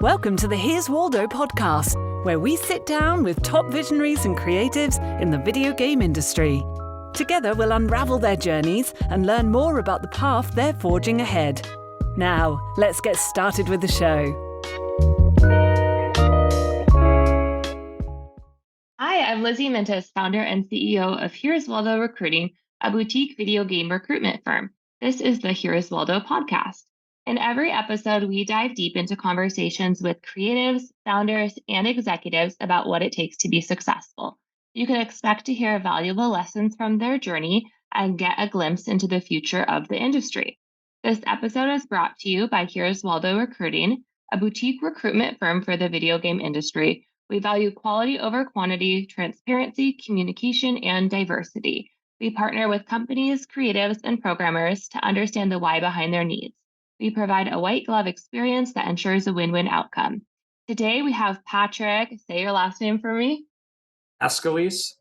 Welcome to the Here's Waldo podcast, where we sit down with top visionaries and creatives in the video game industry. Together, we'll unravel their journeys and learn more about the path they're forging ahead. Now, let's get started with the show. Hi, I'm Lizzie Mintis, founder and CEO of Here's Waldo Recruiting, a boutique video game recruitment firm. This is the Here's Waldo podcast. In every episode, we dive deep into conversations with creatives, founders, and executives about what it takes to be successful. You can expect to hear valuable lessons from their journey and get a glimpse into the future of the industry. This episode is brought to you by Here's Waldo Recruiting, a boutique recruitment firm for the video game industry. We value quality over quantity, transparency, communication, and diversity. We partner with companies, creatives, and programmers to understand the why behind their needs. We provide a white glove experience that ensures a win-win outcome. Today, we have Patrick, say your last name for me. Ascolese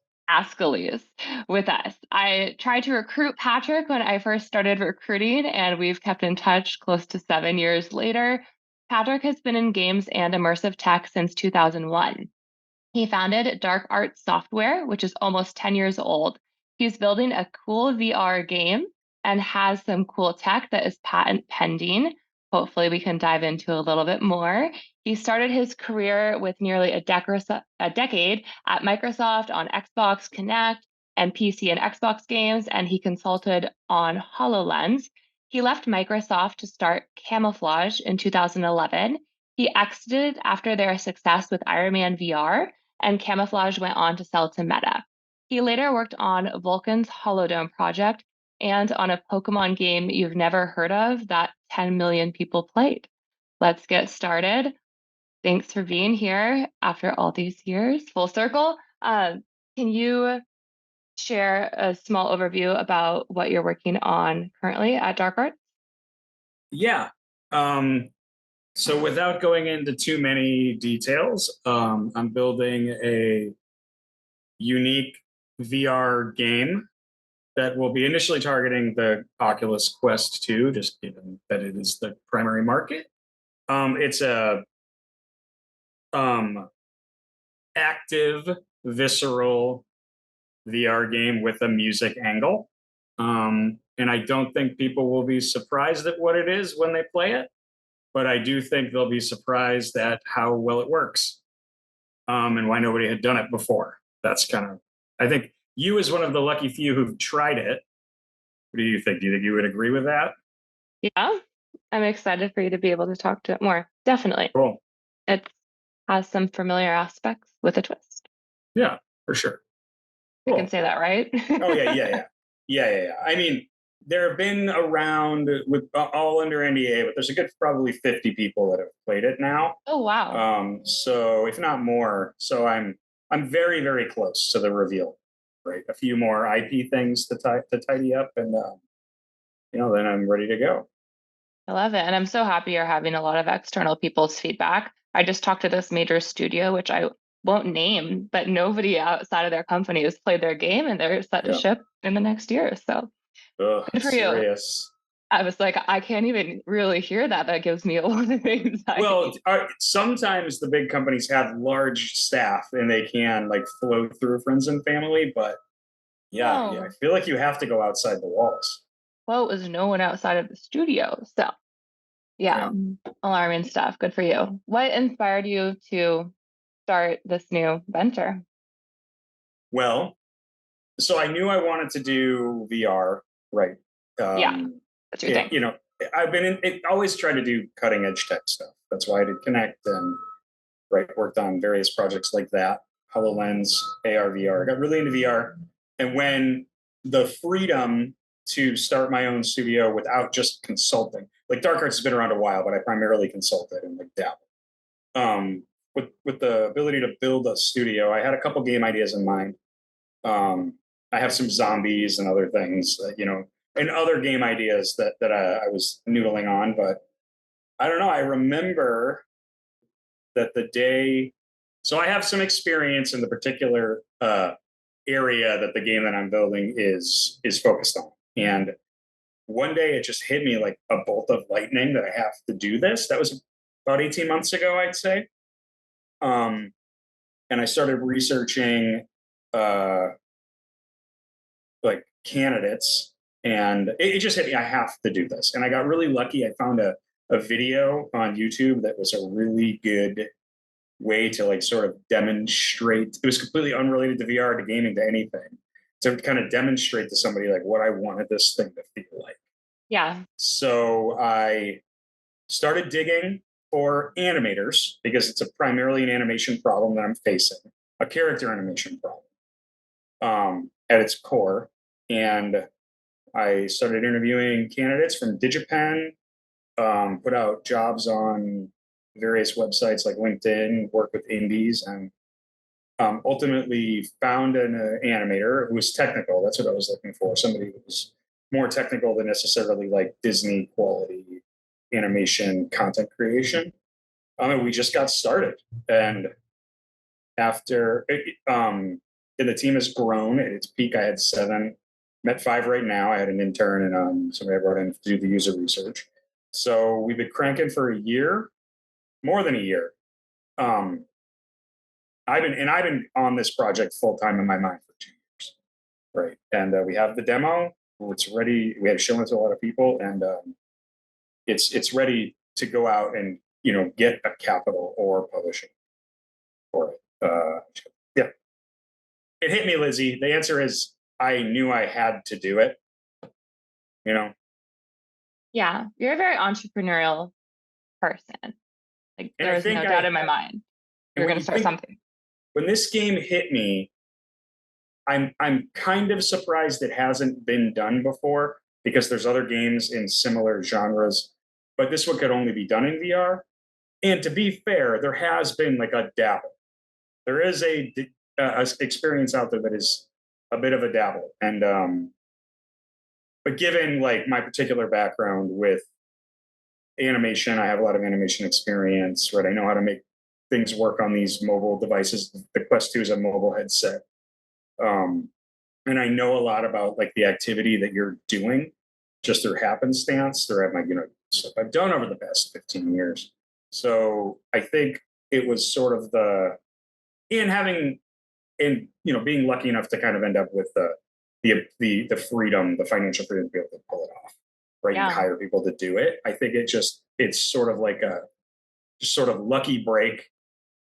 With us. I tried to recruit Patrick when I first started recruiting, and we've kept in touch close to 7 years later. Patrick has been in games and immersive tech since 2001. He founded Dark Arts Software, which is almost 10 years old. He's building a cool VR game and has some cool tech that is patent pending. Hopefully we can dive into a little bit more. He started his career with nearly a decade at Microsoft on Xbox, Kinect, and PC and Xbox games, and he consulted on HoloLens. He left Microsoft to start Camouflaj in 2011. He exited after their success with Iron Man VR, and Camouflaj went on to sell to Meta. He later worked on Vulcan's Holodome project and on a Pokemon game you've never heard of that 10 million people played. Let's get started. Thanks for being here after all these years, full circle. Can you share a small overview about what you're working on currently at Dark Arts? Yeah. So without going into too many details, I'm building a unique VR game that will be initially targeting the Oculus Quest 2, just given that it is the primary market. It's a active, visceral VR game with a music angle. And I don't think people will be surprised at what it is when they play it, but I do think they'll be surprised at how well it works, and why nobody had done it before. That's kind of, I think you as one of the lucky few who've tried it. What do you think? Do you think you would agree with that? Yeah, I'm excited for you to be able to talk to it more. Definitely. Cool. It has some familiar aspects with a twist. Yeah, for sure. Cool. I can say that, right? Oh, yeah. I mean, there have been around with all under NDA, but there's a good probably 50 people that have played it now. Oh, wow. So if not more, so I'm very, very close to the reveal. Right, a few more IP things to tidy up, and then I'm ready to go. I love it, and I'm so happy you're having a lot of external people's feedback. I just talked to this major studio, which I won't name, but nobody outside of their company has played their game, and they're set to ship in the next year. So good for serious. You. I was like, I can't even really hear that. That gives me a lot of anxiety. Well, sometimes the big companies have large staff and they can like flow through friends and family, but yeah, I feel like you have to go outside the walls. Well, it was no one outside of the studio. So yeah. Alarming stuff. Good for you. What inspired you to start this new venture? Well, so I knew I wanted to do VR, right? That's your thing. I've been always tried to do cutting edge tech stuff. That's why I did Kinect and worked on various projects like that. HoloLens, AR, VR. I got really into VR. And when the freedom to start my own studio without just consulting, like Dark Arts has been around a while, but I primarily consulted and dabbled. With the ability to build a studio, I had a couple game ideas in mind. I have some zombies and other things that, and other game ideas that I was noodling on, but I don't know. I remember that the day, so I have some experience in the particular area that the game that I'm building is focused on. And one day it just hit me like a bolt of lightning that I have to do this. That was about 18 months ago, I'd say. And I started researching like candidates, and it just hit me, I have to do this. And I got really lucky. I found a video on YouTube that was a really good way to like sort of demonstrate. It was completely unrelated to VR, to gaming, to anything, to kind of demonstrate to somebody like what I wanted this thing to feel like. Yeah. So I started digging for animators because it's primarily an animation problem that I'm facing, a character animation problem at its core. And I started interviewing candidates from DigiPen, put out jobs on various websites like LinkedIn, work with indies, and ultimately found an animator who was technical. That's what I was looking for. Somebody who was more technical than necessarily like Disney quality animation content creation. And we just got started. And after and the team has grown. At its peak, I had 7. I'm at 5 right now. I had an intern and somebody I brought in to do the user research. So we've been cranking for a year, more than a year. I've been on this project full time in my mind for 2 years, right? And we have the demo. It's ready. We had shown it to a lot of people, and it's ready to go out and get a capital or publishing for it. Yeah, it hit me, Lizzie. The answer is I knew I had to do it. Yeah. You're a very entrepreneurial person. Like, And I there's think no doubt in my mind you're going to start something. When this game hit me, I'm kind of surprised it hasn't been done before, because there's other games in similar genres, but this one could only be done in VR. And to be fair, there has been like a dabble. There is a experience out there that is a bit of a dabble, and but given like my particular background with animation, I have a lot of animation experience, right? I know how to make things work on these mobile devices. The Quest 2 is a mobile headset. And I know a lot about like the activity that you're doing just through happenstance, through my, stuff I've done over the past 15 years. So I think it was sort of being lucky enough to kind of end up with the freedom, the financial freedom to be able to pull it off, right? Yeah. You hire people to do it. I think it's sort of like a just sort of lucky break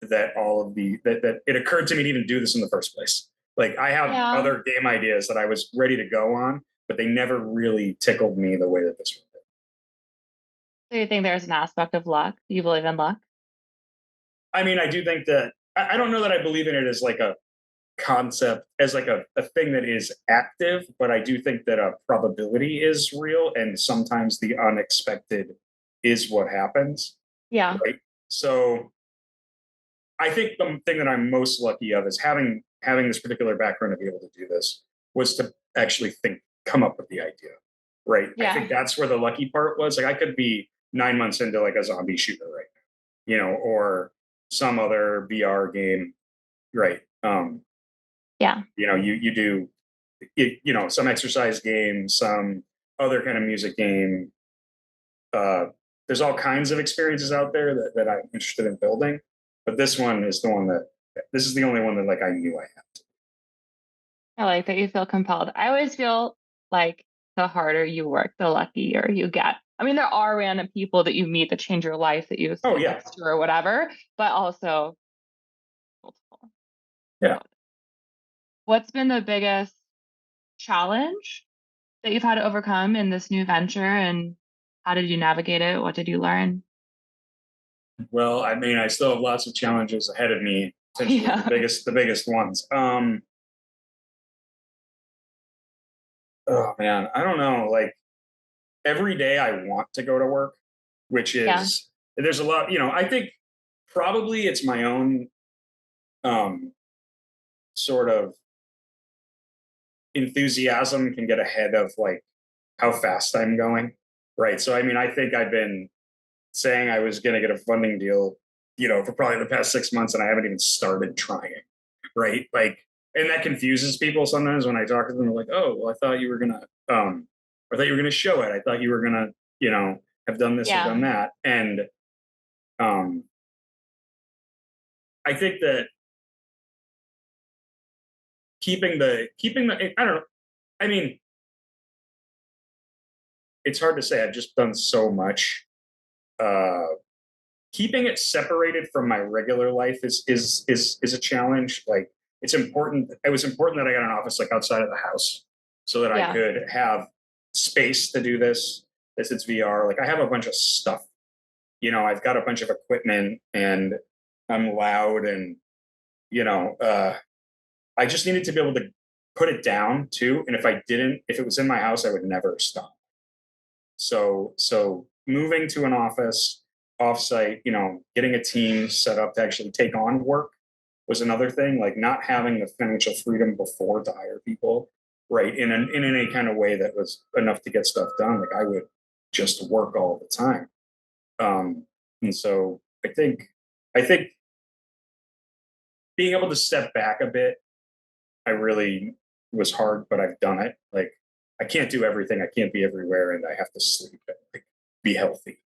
that that it occurred to me to even do this in the first place. Like I have other game ideas that I was ready to go on, but they never really tickled me the way that this one did. So you think there's an aspect of luck? Do you believe in luck? I mean, I do think that I don't know that I believe in it as like a concept, as like a thing that is active, but I do think that a probability is real, and sometimes the unexpected is what happens. Yeah. Right. So I think the thing that I'm most lucky of is having this particular background to be able to do this was to actually come up with the idea. Right. Yeah. I think that's where the lucky part was. Like I could be 9 months into like a zombie shooter right now, or some other VR game. Right. Yeah. You do some exercise game, some other kind of music game. There's all kinds of experiences out there that I'm interested in building, but this is the only one that like I knew I had to. I like that you feel compelled. I always feel like the harder you work, the luckier you get. I mean, there are random people that you meet that change your life, that you sit next to or whatever, but also multiple. Yeah. What's been the biggest challenge that you've had to overcome in this new venture, and how did you navigate it? What did you learn? Well, I mean, I still have lots of challenges ahead of me. The biggest ones. Oh man, I don't know. Like every day I want to go to work, which is there's a lot. I think probably it's my own sort of enthusiasm can get ahead of like how fast I'm going. Right. So I mean, I think I've been saying I was going to get a funding deal, for probably the past 6 months, and I haven't even started trying. Right. Like, and that confuses people sometimes when I talk to them. They're like, "Oh, well, I thought you were gonna, I thought you were gonna show it. I thought you were gonna, have done this or done that." And I think that keeping the I don't know. I mean, it's hard to say. I've just done so much. Keeping it separated from my regular life is a challenge. Like it's important. It was important that I got an office like outside of the house so that I Yeah. could have space to do this. This it's VR. Like I have a bunch of stuff. I've got a bunch of equipment and I'm loud and I just needed to be able to put it down too. And if it was in my house, I would never stop. So moving to an office offsite, getting a team set up to actually take on work was another thing. Like not having the financial freedom before to hire people, right? In any kind of way that was enough to get stuff done. Like I would just work all the time. And so I think being able to step back a bit, I really was hard, but I've done it. Like I can't do everything. I can't be everywhere, and I have to sleep and like, be healthy.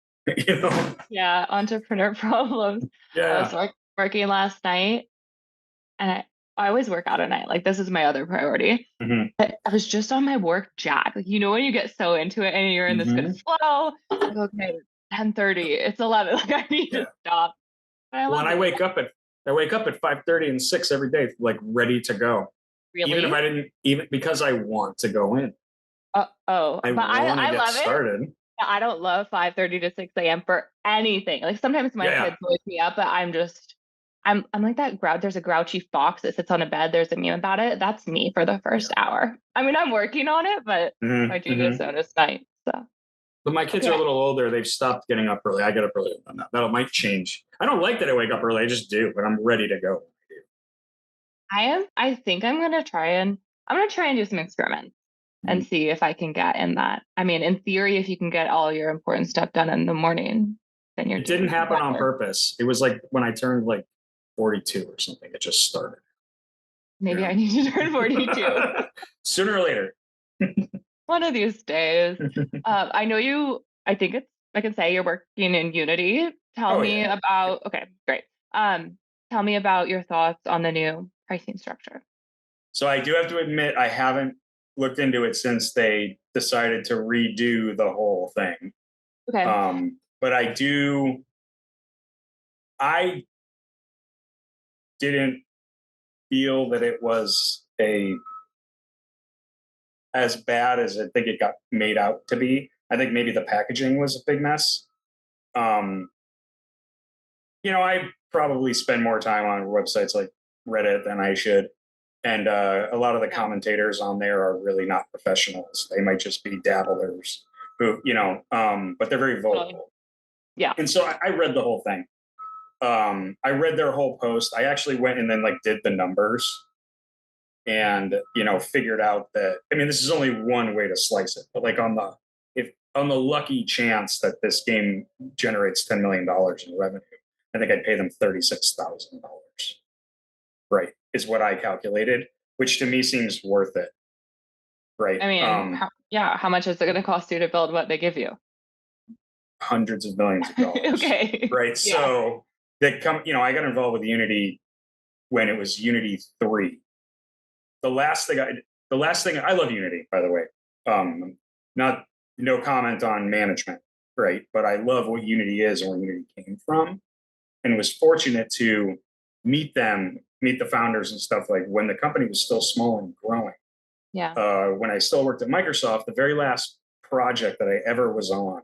Yeah, entrepreneur problems. I was Yeah. working last night, and I always work out at night. Like this is my other priority. Hmm. But I was just on my work jack. Like when you get so into it and you're in this good flow. Like, okay, 10:30. It's 11. Like I need Yeah. to stop. But I Well, love and I it. wake up at 5:30 and 6 every day, like ready to go. Even if Really? I didn't, even because I want to go in. Oh, I but want to I get love it. started. I don't love 5:30 to 6 a.m. for anything. Like sometimes my Yeah. kids wake me up, but I'm like that there's a grouchy fox that sits on a bed. There's a meme about it. That's me for the first hour. I mean, I'm working on it, but my genius zone is night. So But my kids are a okay. little older. They've stopped getting up early. I get up early on that. That might change. I don't like that I wake up early. I just do, but I'm ready to go. I think I'm gonna try and do some experiments and see if I can get in that. I mean, in theory, if you can get all your important stuff done in the morning, then you're It didn't doing happen on better. purpose. It was like when I turned like 42 or something. It just started. Maybe I need to turn 42. Sooner or later. One of these days. I know I can say you're working in Unity. Tell Oh me yeah. about, okay, great. Tell me about your thoughts on the new pricing structure. So I do have to admit I haven't looked into it since they decided to redo the whole thing. Okay. But I didn't feel that it was as bad as I think it got made out to be. I think maybe the packaging was a big mess. Um, I probably spend more time on websites like Reddit than I should. And a lot of the commentators on there are really not professionals. They might just be dabblers who, but they're very vocal. Yeah. And so I read the whole thing. I read their whole post. I actually went and then like did the numbers and, figured out that, I mean, this is only one way to slice it, but like on the lucky chance that this game generates $10 million in revenue, I think I'd pay them $36,000. Right. Is what I calculated, which to me seems worth it. Right. I mean, how much is it going to cost you to build what they give you? Hundreds of millions of dollars. Okay. Right. Yeah. So I got involved with Unity when it was Unity 3. The last thing I love Unity, by the way. No comment on management, right? But I love what Unity is and where Unity came from, and was fortunate to meet the founders and stuff like when the company was still small and growing. Yeah. When I still worked at Microsoft, the very last project that I ever was on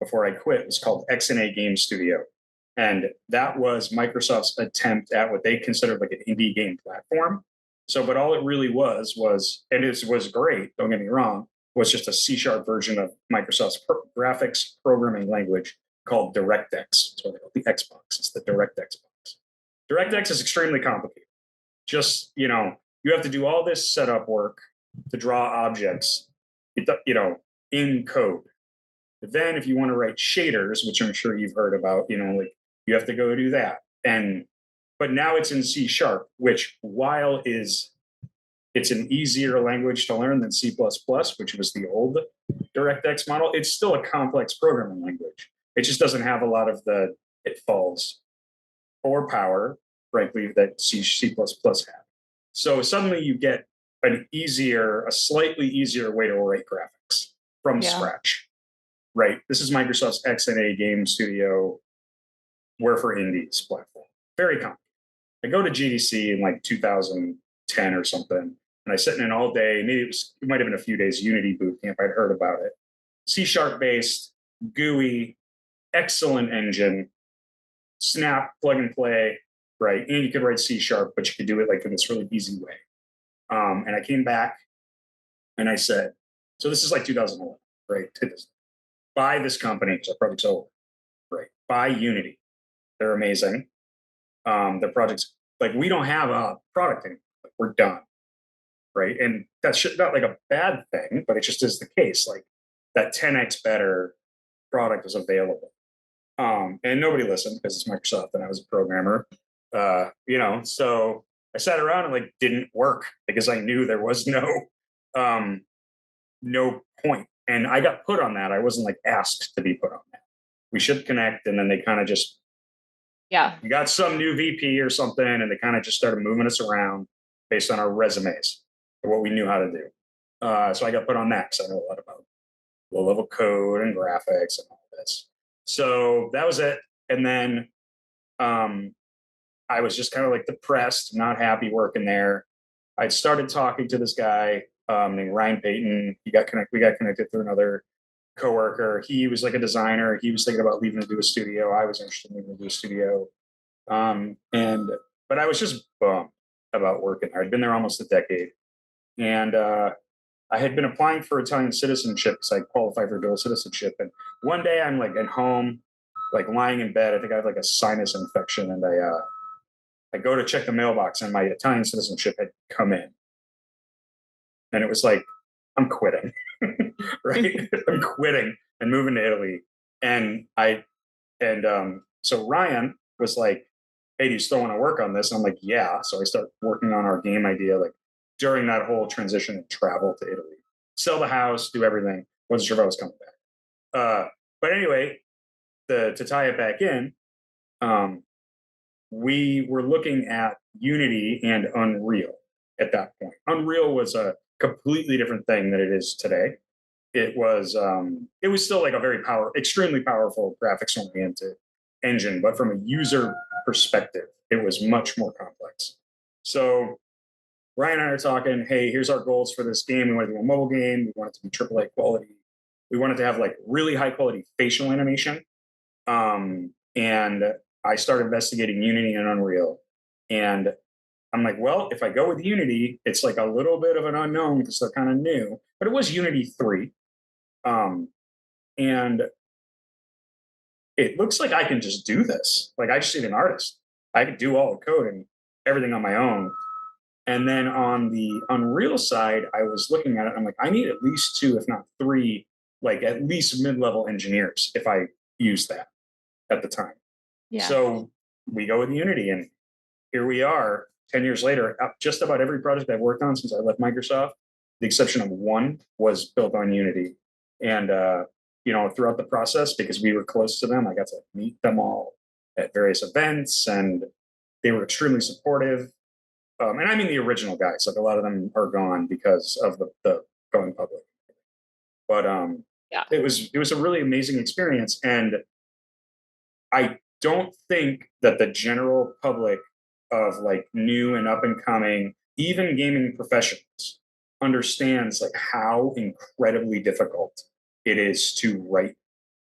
before I quit was called XNA Game Studio. And that was Microsoft's attempt at what they considered like an indie game platform. So, but all it really was, and it was great, don't get me wrong, was just a C# version of Microsoft's graphics programming language called DirectX. It's what they call the Xbox. It's the DirectX box. DirectX is extremely complicated. Just, you have to do all this setup work to draw objects, in code. But then if you want to write shaders, which I'm sure you've heard about, like you have to go do that. But now it's in C#, which while it's an easier language to learn than C++, which was the old DirectX model, it's still a complex programming language. It just doesn't have a lot of the it falls for power, frankly, that C++ had. So suddenly you get a slightly easier way to write graphics from scratch, right? This is Microsoft's XNA game studio, Where for Indies platform. Very common. I go to GDC in like 2010 or something, and I sit in all day. Maybe it might have been a few days Unity boot camp. I'd heard about it. C# based, GUI, excellent engine, snap, plug and play, right? And you could write C#, but you could do it like in this really easy way. And I came back and I said, so this is like 2011, right? Buy this company, so project's over, right? Buy Unity. They're amazing. The project's like, we don't have a product anymore. Like, we're done, right? And that's not like a bad thing, but it just is the case. Like that 10x better product is available. And nobody listened because it's Microsoft and I was a programmer. So I sat around and like didn't work because I knew there was no point. And I got put on that. I wasn't like asked to be put on that. We should connect. And then they kind of just, we got some new VP or something, and they kind of just started moving us around based on our resumes and what we knew how to do. So I got put on that because I know a lot about low level code and graphics and all this. So that was it. And then I was just kind of like depressed, not happy working there. I'd started talking to this guy named Ryan Payton. We got connected through another coworker. He was like a designer. He was thinking about leaving to do a studio. I was interested in leaving to do a studio. But I was just bummed about working there. I'd been there almost a decade. And I had been applying for Italian citizenship because I qualified for dual citizenship. And one day I'm like at home, like lying in bed. I think I have like a sinus infection, and I go to check the mailbox, and my Italian citizenship had come in. And it was like, I'm quitting, right? I'm quitting and moving to Italy. And so Ryan was like, hey, do you still want to work on this? And I'm like, yeah. So I started working on our game idea, like during that whole transition and travel to Italy, sell the house, do everything. Wasn't sure if I was coming back. But anyway, to tie it back in, we were looking at Unity and Unreal at that point. Unreal was a completely different thing than it is today. It was still like a extremely powerful graphics oriented engine, but from a user perspective, it was much more complex. So Ryan and I are talking, hey, here's our goals for this game. We want to do a mobile game. We want it to be AAA quality. We want it to have like really high quality facial animation. And I started investigating Unity and Unreal. And I'm like, well, if I go with Unity, it's like a little bit of an unknown because they're kind of new, but it was Unity 3. And it looks like I can just do this. Like I just need an artist. I could do all the code and everything on my own. And then on the Unreal side, I was looking at it. I'm like, I need at least 2, if not 3, like at least mid-level engineers if I use that at the time. Yeah. So we go with Unity, and here we are 10 years later. Just about every project I've worked on since I left Microsoft, the exception of one, was built on Unity. And throughout the process, because we were close to them, I got to meet them all at various events, and they were extremely supportive. And I mean the original guys, like a lot of them are gone because of the going public. But it was a really amazing experience. And I don't think that the general public of like new and up and coming, even gaming professionals, understands like how incredibly difficult it is to write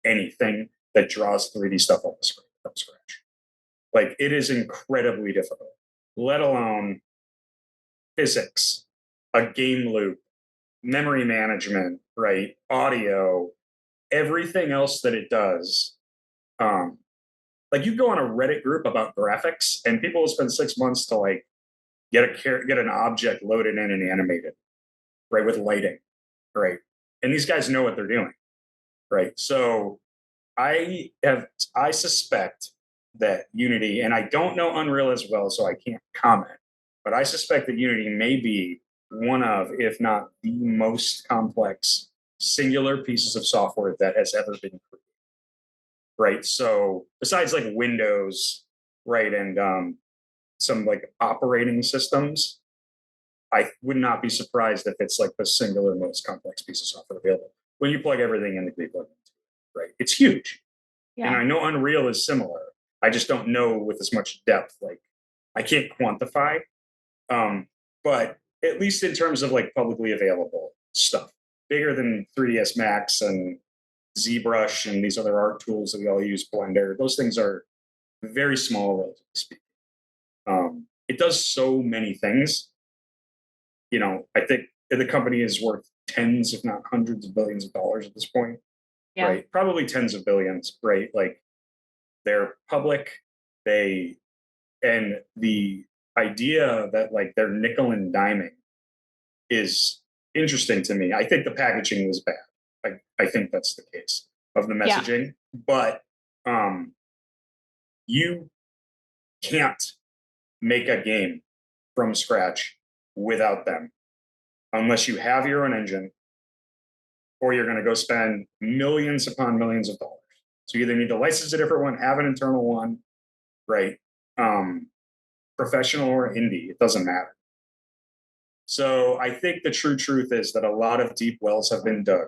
anything that draws 3D stuff on the screen from scratch. Like it is incredibly difficult, let alone physics, a game loop, memory management, right? Audio, everything else that it does. Like you go on a Reddit group about graphics, and people will spend 6 months to like get an object loaded in and animated, right, with lighting, right? And these guys know what they're doing, right? So I suspect that Unity, and I don't know Unreal as well, so I can't comment, but I suspect that Unity may be one of, if not the most complex singular pieces of software that has ever been created. right? So besides like Windows, right, and some like operating systems, I would not be surprised if it's like the singular most complex piece of software available. When you plug everything in the Greek plug, right? It's huge. And Yeah. I know Unreal is similar. I just don't know with as much depth. Like I can't quantify. But at least in terms of like publicly available stuff, bigger than 3ds Max and ZBrush and these other art tools that we all use, Blender, those things are very small, relatively speaking. It does so many things. You know, I think the company is worth tens, if not hundreds of billions of dollars at this point, Yeah. right? Probably tens of billions, right? Like they're public, they, and the idea that like they're nickel and diming is interesting to me. I think the packaging was bad. I think that's the case of the Yeah. messaging, but you can't make a game from scratch without them unless you have your own engine or you're going to go spend millions upon millions of dollars. So you either need to license a different one, have an internal one, right? Professional or indie, it doesn't matter. So I think the true truth is that a lot of deep wells have been dug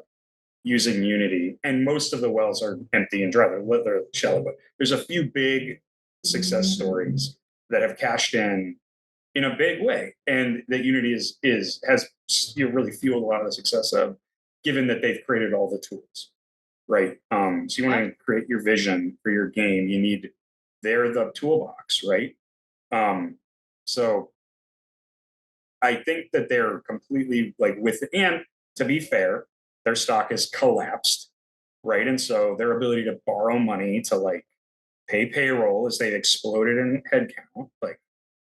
using Unity, and most of the wells are empty and dry. They're shallow, but there's a few big success stories that have cashed in a big way, and that Unity has really fueled a lot of the success of, given that they've created all the tools, right? So you want to create your vision for your game, you need they're the toolbox, right? So I think that they're completely like with, and to be fair, their stock has collapsed, right? And so their ability to borrow money to like pay payroll as they've exploded in headcount, like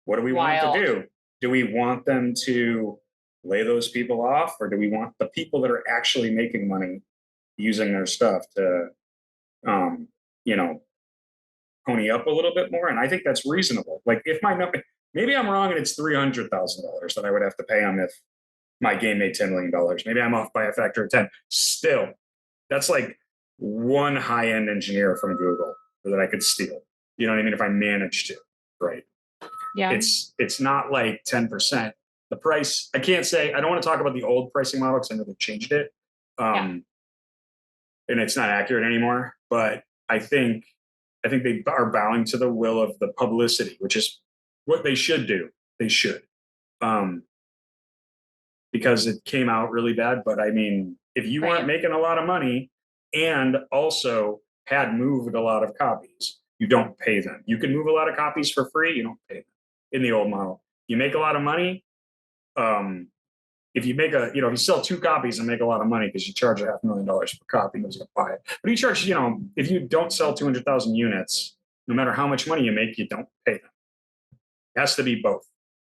what do we want to do? Do we want them to lay those people off, or do we want the people that are actually making money using their stuff to, you know, pony up a little bit more? And I think that's reasonable. Like if my number, maybe I'm wrong and it's $300,000 that I would have to pay them if my game made $10 million. Maybe I'm off by a factor of 10. Still, that's like one high-end engineer from Google that I could steal. You know what I mean? If I managed to, right? Yeah. It's not like 10%. The price, I can't say, I don't want to talk about the old pricing model because I know they've changed it. And it's not accurate anymore. But I think they are bowing to the will of the publicity, which is what they should do. They should. Because it came out really bad. But I mean, if you weren't making a lot of money and also had moved a lot of copies, you don't pay them. You can move a lot of copies for free, you don't pay them in the old model. You make a lot of money. If you make if you sell 2 copies and make a lot of money because you charge $500,000 per copy, nobody's gonna buy it. But you charge, if you don't sell 200,000 units, no matter how much money you make, you don't pay them. It has to be both.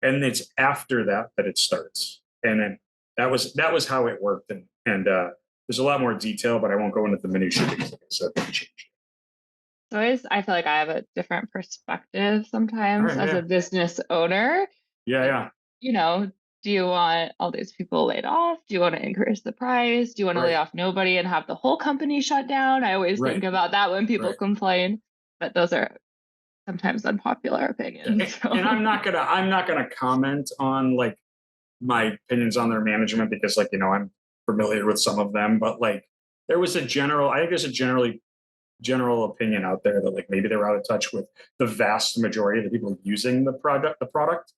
And it's after that it starts. And then that was how it worked. And there's a lot more detail, but I won't go into the minutiae because, like I said, they changed. I feel like I have a different perspective sometimes as a business owner. Yeah. Do you want all these people laid off? Do you want to increase the price? Do you want to lay off nobody and have the whole company shut down? I always think about that when people complain, but those are sometimes unpopular opinions. So. And I'm not gonna comment on like my opinions on their management because I'm familiar with some of them, but like I think there's a general opinion out there that like maybe they're out of touch with the vast majority of the people using the product,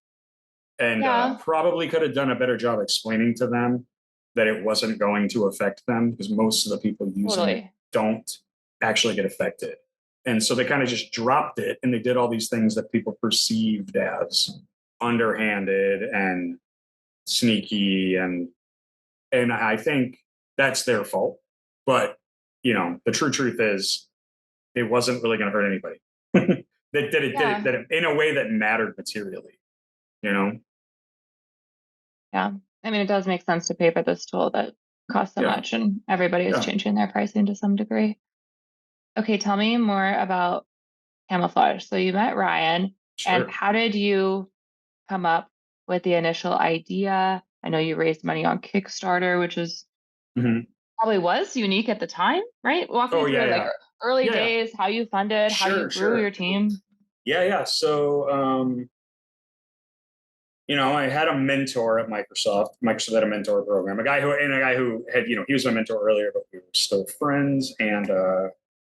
and probably could have done a better job explaining to them that it wasn't going to affect them because most of the people using it don't actually get affected. And so they kind of just dropped it and they did all these things that people perceived as underhanded and sneaky. And I think that's their fault. But, the true truth is it wasn't really going to hurt anybody. They did it in a way that mattered materially, Yeah. I mean, it does make sense to pay for this tool that costs so much and everybody is changing their pricing to some degree. Okay, tell me more about Camouflaj. So you met Ryan, and how did you come up with the initial idea? I know you raised money on Kickstarter, which is probably was unique at the time, right? Walk me through early Yeah, days, how you funded, how you grew your team? yeah. So, I had a mentor at Microsoft. Microsoft had a mentor program, a guy who had, he was my mentor earlier, but we were still friends. And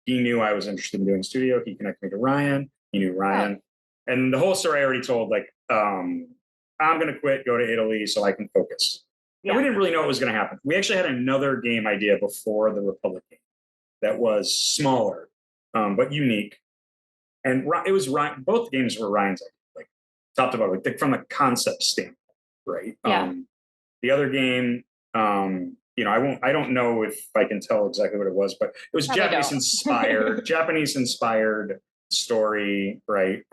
he knew I was interested in doing studio. He connected me to Ryan. He knew Ryan. And the whole story I already told, like, I'm going to quit, go to Italy so I can focus. Yeah. And we didn't really know what was going to happen. We actually had another game idea before the Republic game that was smaller, but unique. And it was Ryan, both games were Ryan's idea, like top to bottom, like from the concept standpoint, right? Yeah. The other game, I don't know if I can tell exactly what it was, but it was Japanese inspired story, right?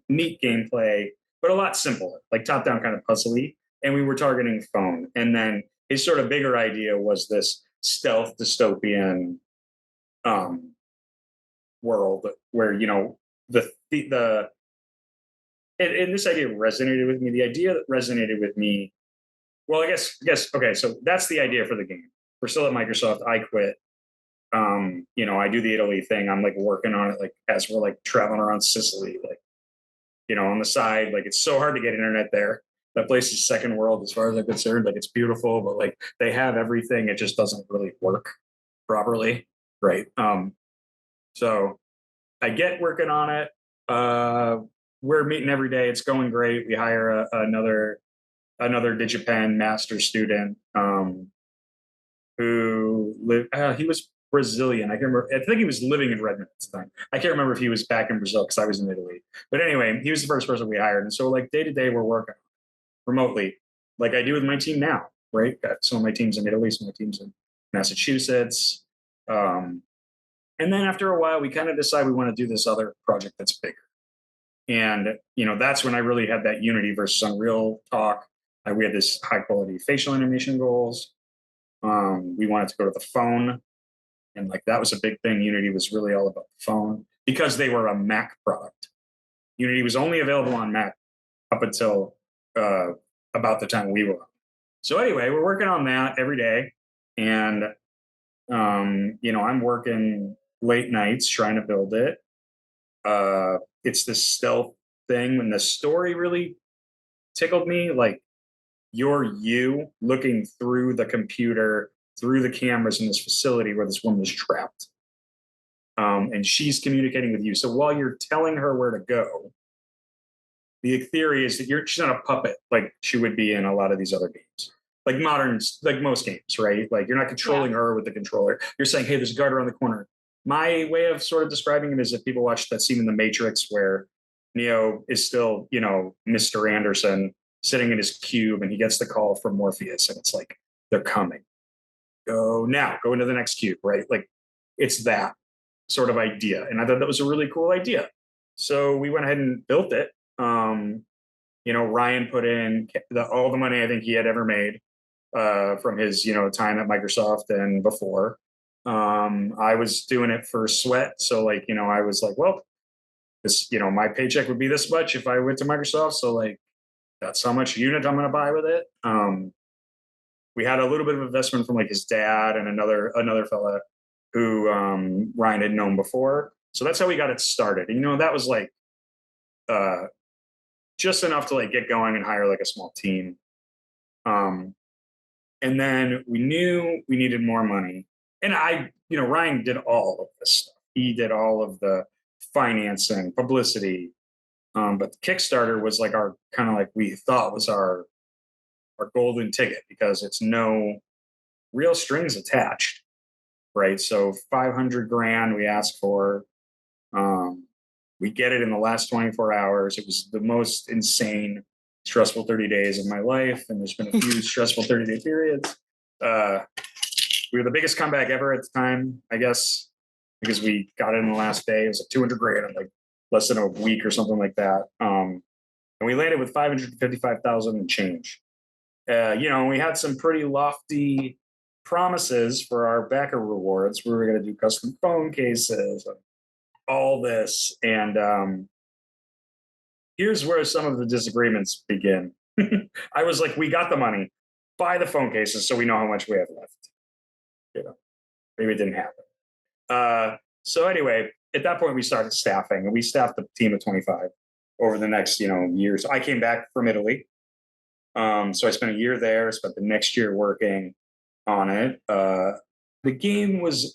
Neat gameplay, but a lot simpler, like top down kind of puzzly. And we were targeting phone. And then his sort of bigger idea was this stealth dystopian world where, the and this idea resonated with me. The idea that resonated with me, well, I guess okay, so that's the idea for the game. We're still at Microsoft. I quit. I do the Italy thing. I'm like working on it, like as we're like traveling around Sicily, like, on the side. Like it's so hard to get internet there. That place is second world as far as I'm concerned. Like it's beautiful, but like they have everything. It just doesn't really work properly. Right. So I get working on it. We're meeting every day. It's going great. We hire another DigiPen master student who lived. He was Brazilian. I can't remember. I think he was living in Redmond at the time. I can't remember if he was back in Brazil because I was in Italy. But anyway, he was the first person we hired. And so like day to day, we're working remotely, like I do with my team now. Right. Got some of my teams in Italy, some of my teams in Massachusetts. And then after a while, we kind of decide we want to do this other project that's bigger. And, that's when I really had that Unity versus Unreal talk. We had this high quality facial animation goals. We wanted to go to the phone. And like, that was a big thing. Unity was really all about the phone because they were a Mac product. Unity was only available on Mac up until about the time we were on. So anyway, we're working on that every day. And, I'm working late nights trying to build it. It's this stealth thing. When the story really tickled me, like you're you looking through the computer, through the cameras in this facility where this woman is trapped. And she's communicating with you. So while you're telling her where to go, the theory is that she's not a puppet like she would be in a lot of these other games. Like like most games, right? Like you're not controlling her with the controller. You're saying, hey, there's a guard around the corner. My way of sort of describing it is if people watch that scene in The Matrix where Neo is still, Mr. Anderson sitting in his cube and he gets the call from Morpheus and it's like, they're coming. Go into the next cube, right? Like it's that sort of idea. And I thought that was a really cool idea. So we went ahead and built it. Ryan put in all the money I think he had ever made from his, time at Microsoft and before. I was doing it for sweat. So like, I was like, well, this, my paycheck would be this much if I went to Microsoft. So like, that's how much unit I'm going to buy with it. We had a little bit of investment from like his dad and another fella who Ryan had known before. So that's how we got it started. And, that was like just enough to like get going and hire like a small team. And then we knew we needed more money. And Ryan did all of this stuff. He did all of the financing, publicity. But the Kickstarter was like our kind of like we thought was our golden ticket because it's no real strings attached, right? So 500 grand we asked for. We get it in the last 24 hours. It was the most insane, stressful 30 days of my life. And there's been a few stressful 30-day periods. We were the biggest comeback ever at the time, I guess, because we got it in the last day. It was like 200 grand in like less than a week or something like that. And we landed with 555,000 and change. We had some pretty lofty promises for our backer rewards. We were going to do custom phone cases, all this. And here's where some of the disagreements begin. I was like, we got the money, buy the phone cases so we know how much we have left. Maybe it didn't happen. So anyway, at that point we started staffing, and we staffed a team of 25 over the next, years. So I came back from Italy. So I spent a year there, spent the next year working on it. The game was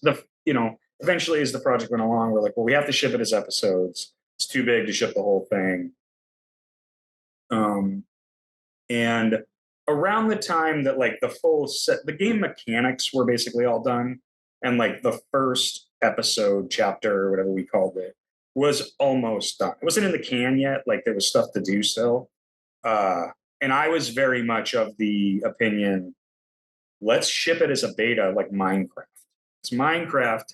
eventually as the project went along, we're like, well, we have to ship it as episodes. It's too big to ship the whole thing. And around the time that like the full set, the game mechanics were basically all done, and like the first episode, chapter, or whatever we called it, was almost done. It wasn't in the can yet. Like there was stuff to do still. And I was very much of the opinion, let's ship it as a beta like Minecraft. Because Minecraft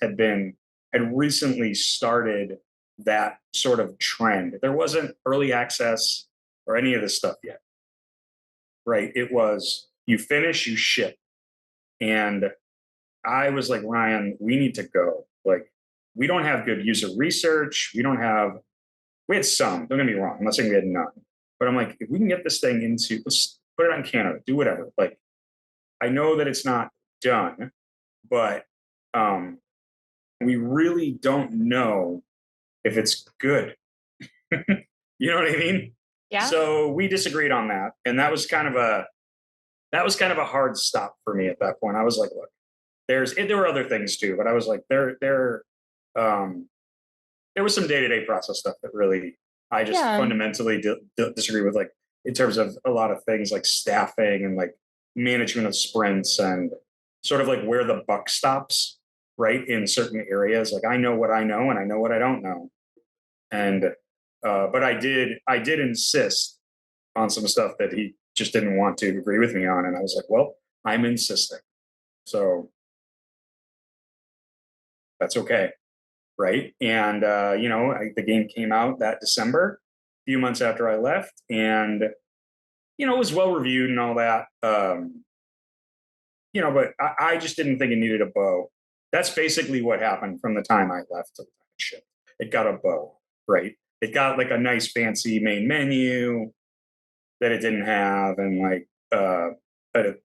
had recently started that sort of trend. There wasn't early access or any of this stuff yet. Right? It was you finish, you ship. And I was like, Ryan, we need to go. Like, we don't have good user research. We had some, don't get me wrong. I'm not saying we had none. But I'm like, if we can get this thing let's put it on Canada, do whatever. Like, I know that it's not done, but we really don't know if it's good. You know what I mean? Yeah. So we disagreed on that. And that was kind of a hard stop for me at that point. I was like, look, there were other things too, but I was like, there was some day-to-day process stuff that really I just fundamentally disagree with, like in terms of a lot of things like staffing and like management of sprints and sort of like where the buck stops, right? In certain areas. Like I know what I know and I know what I don't know. And but I did insist on some stuff that he just didn't want to agree with me on. And I was like, well, I'm insisting. So that's okay. Right. And, the game came out that December, a few months after I left, and, it was well reviewed and all that. But I just didn't think it needed a bow. That's basically what happened from the time I left to the time it shipped. It got a bow, right? It got like a nice fancy main menu that it didn't have, and like a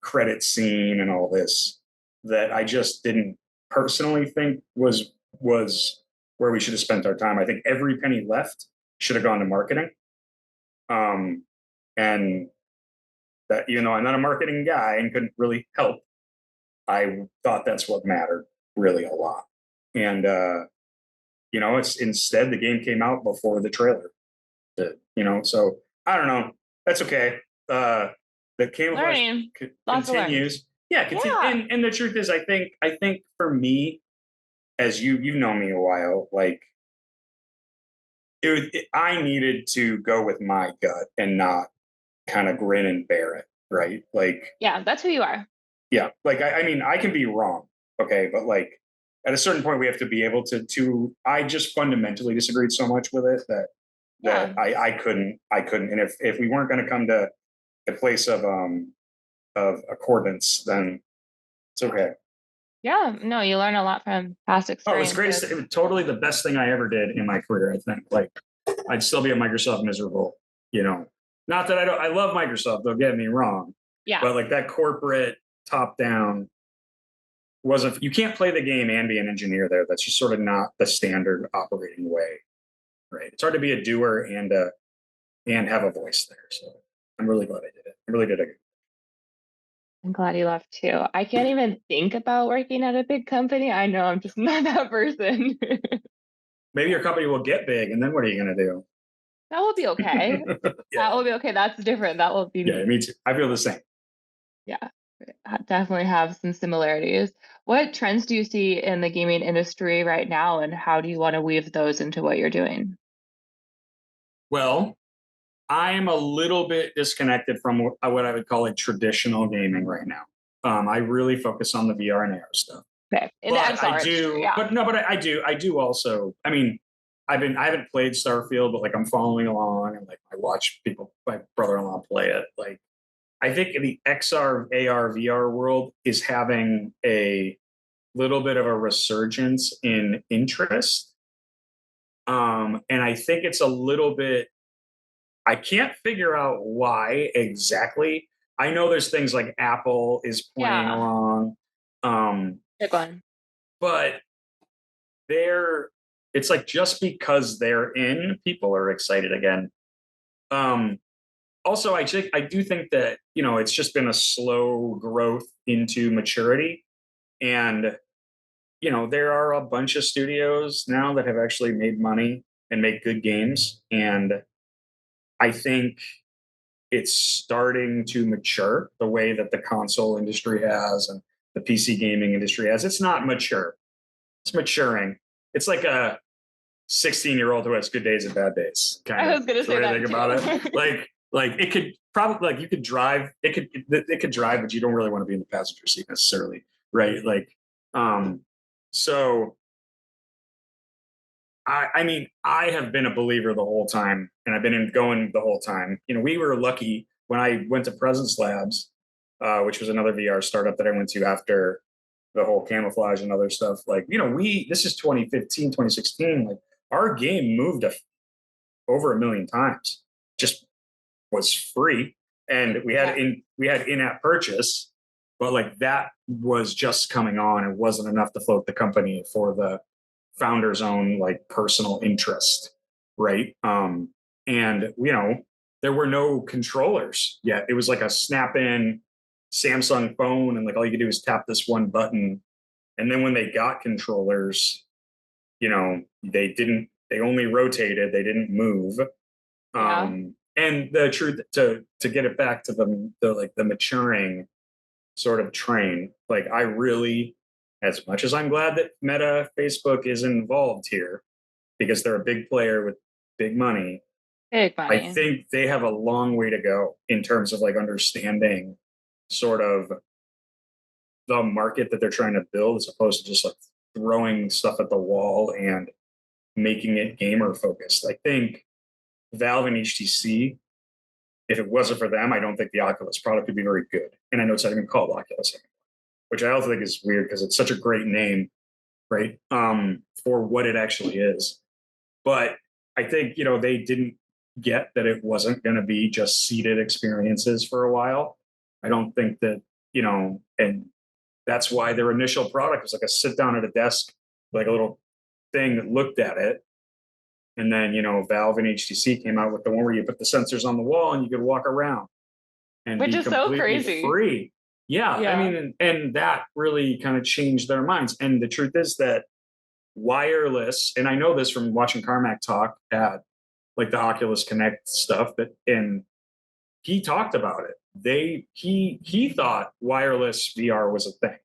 credit scene and all this that I just didn't personally think was where we should have spent our time. I think every penny left should have gone to marketing. And that, even though I'm not a marketing guy and couldn't really help, I thought that's what mattered really a lot. And it's instead the game came out before the trailer. So I don't know. That's okay. The Camouflaj continues. Yeah, and the truth is, I think for me, as you've known me a while, like I needed to go with my gut and not kind of grin and bear it, right? Like, yeah, that's who you are. Yeah, like I mean, I can be wrong, okay, but like at a certain point, we have to be able to. I just fundamentally disagreed so much with it that I couldn't, and if we weren't going to come to a place of accordance, then it's okay. Yeah, no, you learn a lot from past experiences. Oh, it was totally the best thing I ever did in my career. I think, like, I'd still be at Microsoft miserable, Not that I love Microsoft. Don't get me wrong. Yeah. But like that corporate top down wasn't. You can't play the game and be an engineer there. That's just sort of not the standard operating way, right? It's hard to be a doer and have a voice there. So I'm really glad I did it. I really did it. I'm glad you left too. I can't even think about working at a big company. I know I'm just not that person. Maybe your company will get big, and then what are you going to do? That will be okay. That will be okay. That's different. That will be me too. I feel the same. Yeah, definitely have some similarities. What trends do you see in the gaming industry right now, and how do you want to weave those into what you're doing? Well, I am a little bit disconnected from what I would call like traditional gaming right now. I really focus on the VR and AR stuff. Okay. In but the XR I do, industry, yeah. But I do also. I mean, I haven't played Starfield, but like I'm following along and like I watch my brother-in-law play it. Like I think the XR, AR, VR world is having a little bit of a resurgence in interest. And I think it's a little bit. I can't figure out why exactly. I know there's things like Apple is playing along. Big one. But it's like just because they're in, people are excited again. Also, I do think that, it's just been a slow growth into maturity. And, there are a bunch of studios now that have actually made money and make good games. And I think it's starting to mature the way that the console industry has and the PC gaming industry has. It's not mature. It's maturing. It's like a 16-year-old who has good days and bad days. Kind I of. was going to say that think too. about it. Like it could probably, like, you could drive. It could drive, but you don't really want to be in the passenger seat necessarily, right? Like, so I mean, I have been a believer the whole time, and I've been going the whole time. We were lucky when I went to Presence Labs, which was another VR startup that I went to after the whole Camouflaj and other stuff. Like, this is 2015, 2016. Like, our game moved over 1 million times. Just was free, and we had in-app purchase, but like that was just coming on. It wasn't enough to float the company for the founder's own like personal interest, right? And there were no controllers yet. It was like a snap-in Samsung phone, and like all you could do is tap this one button. And then when they got controllers, they only rotated, they didn't move. And the truth, to get it back to the maturing sort of train, like, I really, as much as I'm glad that Meta, Facebook is involved here because they're a big player with big money, Big money. I think they have a long way to go in terms of like understanding sort of the market that they're trying to build, as opposed to just like throwing stuff at the wall and making it gamer focused. I think Valve and HTC, if it wasn't for them, I don't think the Oculus product would be very good. And I know it's not even called Oculus anymore, which I also think is weird because it's such a great name, right? For what it actually is. But I think, they didn't get that it wasn't going to be just seated experiences for a while. I don't think that, and that's why their initial product was like a sit down at a desk, like a little thing that looked at it. And then, Valve and HTC came out with the one where you put the sensors on the wall and you could walk around and Which be is so completely crazy. free. Yeah. I mean, and that really kind of changed their minds. And the truth is that wireless, and I know this from watching Carmack talk at like the Oculus Connect stuff, and he talked about it. He thought wireless VR was a thing.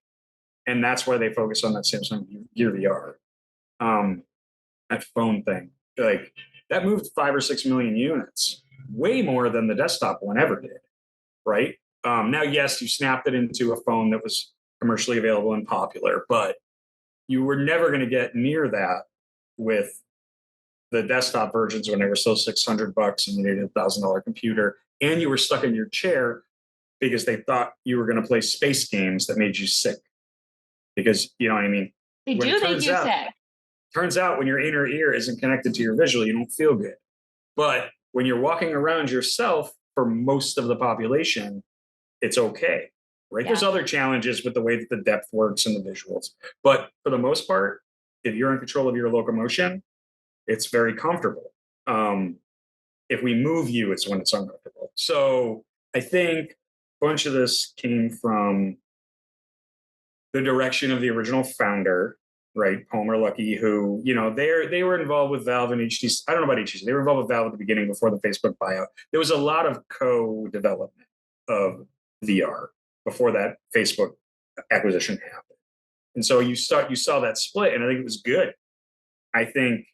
And that's why they focus on that Samsung Gear VR, that phone thing. Like, that moved 5 or 6 million units, way more than the desktop one ever did, right? Now, yes, you snapped it into a phone that was commercially available and popular, but you were never going to get near that with the desktop versions when they were still $600 and you needed $1,000 computer, and you were stuck in your chair because they thought you were going to play space games that made you sick. Because, you know what I mean? They do make you sick. Turns out when your inner ear isn't connected to your visual, you don't feel good. But when you're walking around yourself, for most of the population, it's okay, right? Yeah. There's other challenges with the way that the depth works and the visuals. But for the most part, if you're in control of your locomotion, it's very comfortable. If we move you, it's when it's uncomfortable. So I think a bunch of this came from the direction of the original founder, right, Palmer Luckey, who, they were involved with Valve and HTC. I don't know about HTC. They were involved with Valve at the beginning before the Facebook buyout. There was a lot of co-development of VR before that Facebook acquisition happened. And so you saw that split, and I think it was good. I think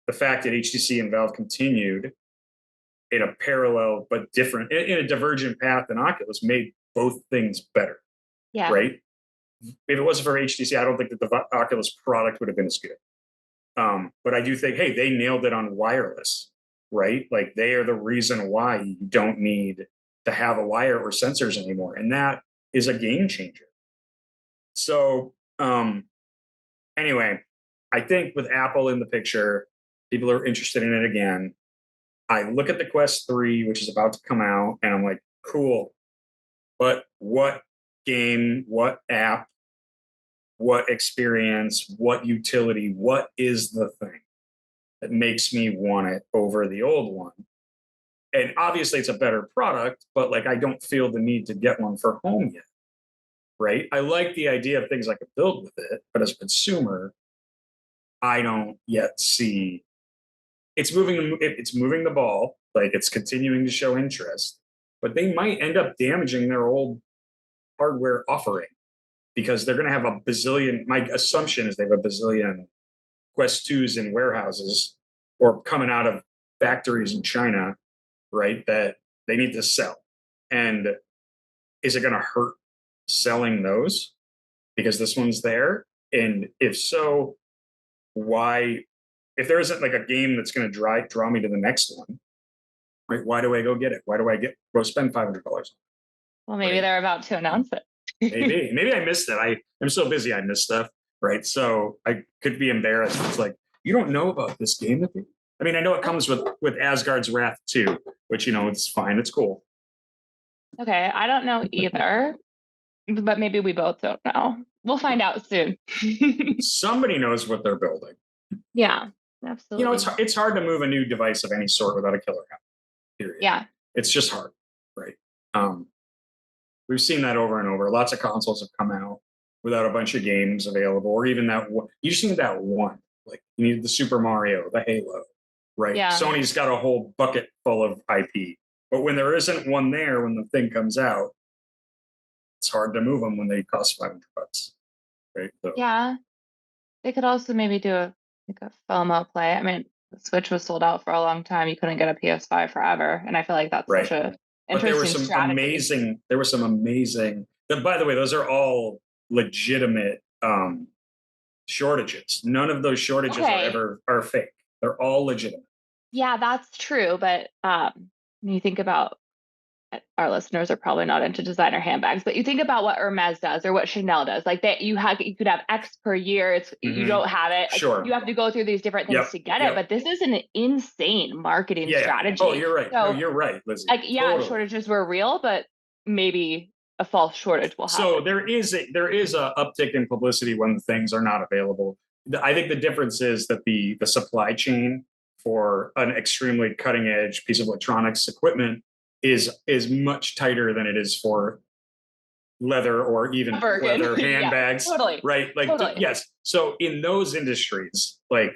the fact that HTC and Valve continued in a parallel but different, in a divergent path than Oculus, made both things better. Yeah. Right? If it wasn't for HTC, I don't think that the Oculus product would have been as good. But I do think, hey, they nailed it on wireless, right? Like, they are the reason why you don't need to have a wire or sensors anymore. And that is a game changer. So anyway, I think with Apple in the picture, people are interested in it again. I look at the Quest 3, which is about to come out, and I'm like, cool. But what game, what app, what experience, what utility, what is the thing that makes me want it over the old one. And obviously it's a better product, but like I don't feel the need to get one for home yet. Right. I like the idea of things I could build with it, but as a consumer, I don't yet see it's moving the ball, like it's continuing to show interest, but they might end up damaging their old hardware offering because they're going to have a bazillion. My assumption is they have a bazillion Quest 2s in warehouses or coming out of factories in China, right? That they need to sell. And is it going to hurt selling those because this one's there? And if so, why? If there isn't like a game that's going to draw me to the next one, right? Why do I go get it? Why do I go spend $500? Well, maybe right? they're about to announce it. Maybe I missed it. I'm so busy I miss stuff, right? So I could be embarrassed. It's like you don't know about this game. I mean, I know it comes with Asgard's Wrath 2, which it's fine. It's cool. Okay, I don't know either, but maybe we both don't know. We'll find out soon. Somebody knows what they're building. Yeah, absolutely. It's hard to move a new device of any sort without a killer app. Period. Yeah, it's just hard, right? We've seen that over and over. Lots of consoles have come out without a bunch of games available, or even that one. You just need that one. Like you need the Super Mario, the Halo, right? Yeah. Sony's got a whole bucket full of IP, but when there isn't one there, when the thing comes out, it's hard to move them when they cost $500, right? So, yeah. They could also maybe do a FOMO play. I mean, the Switch was sold out for a long time. You couldn't get a PS5 forever, and I feel like that's right. such a But there were some strategy. amazing. By the way, those are all legitimate shortages. None of those shortages are fake. They're all legitimate. Yeah, that's true. But when you think about our listeners are probably not into designer handbags, but you think about what Hermes does or what Chanel does. Like that, you could have X per year. You don't have it. Sure. You have to go through these different things to get it. But this is an insane marketing strategy. Oh, you're right. So, you're right, Lizzie. Like, totally. Shortages were real, but maybe a false shortage will happen. So there is a uptick in publicity when things are not available. I think the difference is that the supply chain for an extremely cutting edge piece of electronics equipment is much tighter than it is for leather or even leather handbags. Yeah, totally. Right. Like, totally. Yes. So in those industries, like,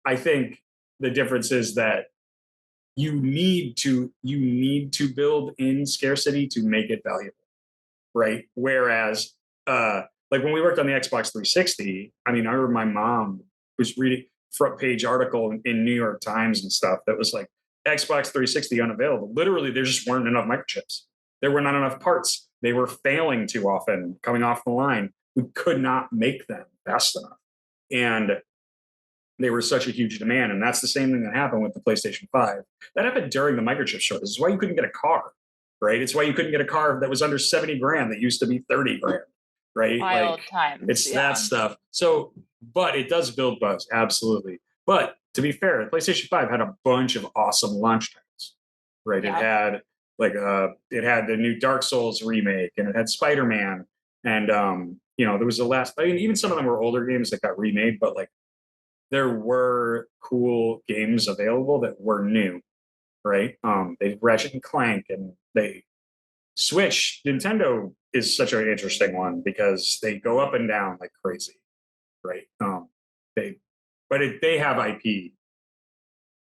I think the difference is that you need to build in scarcity to make it valuable. Right. Whereas, like when we worked on the Xbox 360, I mean, I remember my mom was reading front page article in New York Times and stuff that was like Xbox 360 unavailable. Literally, there just weren't enough microchips. There were not enough parts. They were failing too often coming off the line. We could not make them fast enough. And they were such a huge demand. And that's the same thing that happened with the PlayStation 5. That happened during the microchip shortage. It's why you couldn't get a car. Right. It's why you couldn't get a car that was under 70 grand that used to be 30 grand. Right. Wild times. It's that stuff. So, but it does build buzz. Absolutely. But to be fair, the PlayStation 5 had a bunch of awesome launch titles. Right. Yeah. It had the new Dark Souls remake and it had Spider-Man. And, there was even some of them were older games that got remade, but like there were cool games available that were new. Right. They Ratchet and Clank and they Switch. Nintendo is such an interesting one because they go up and down like crazy. Right. They have IP.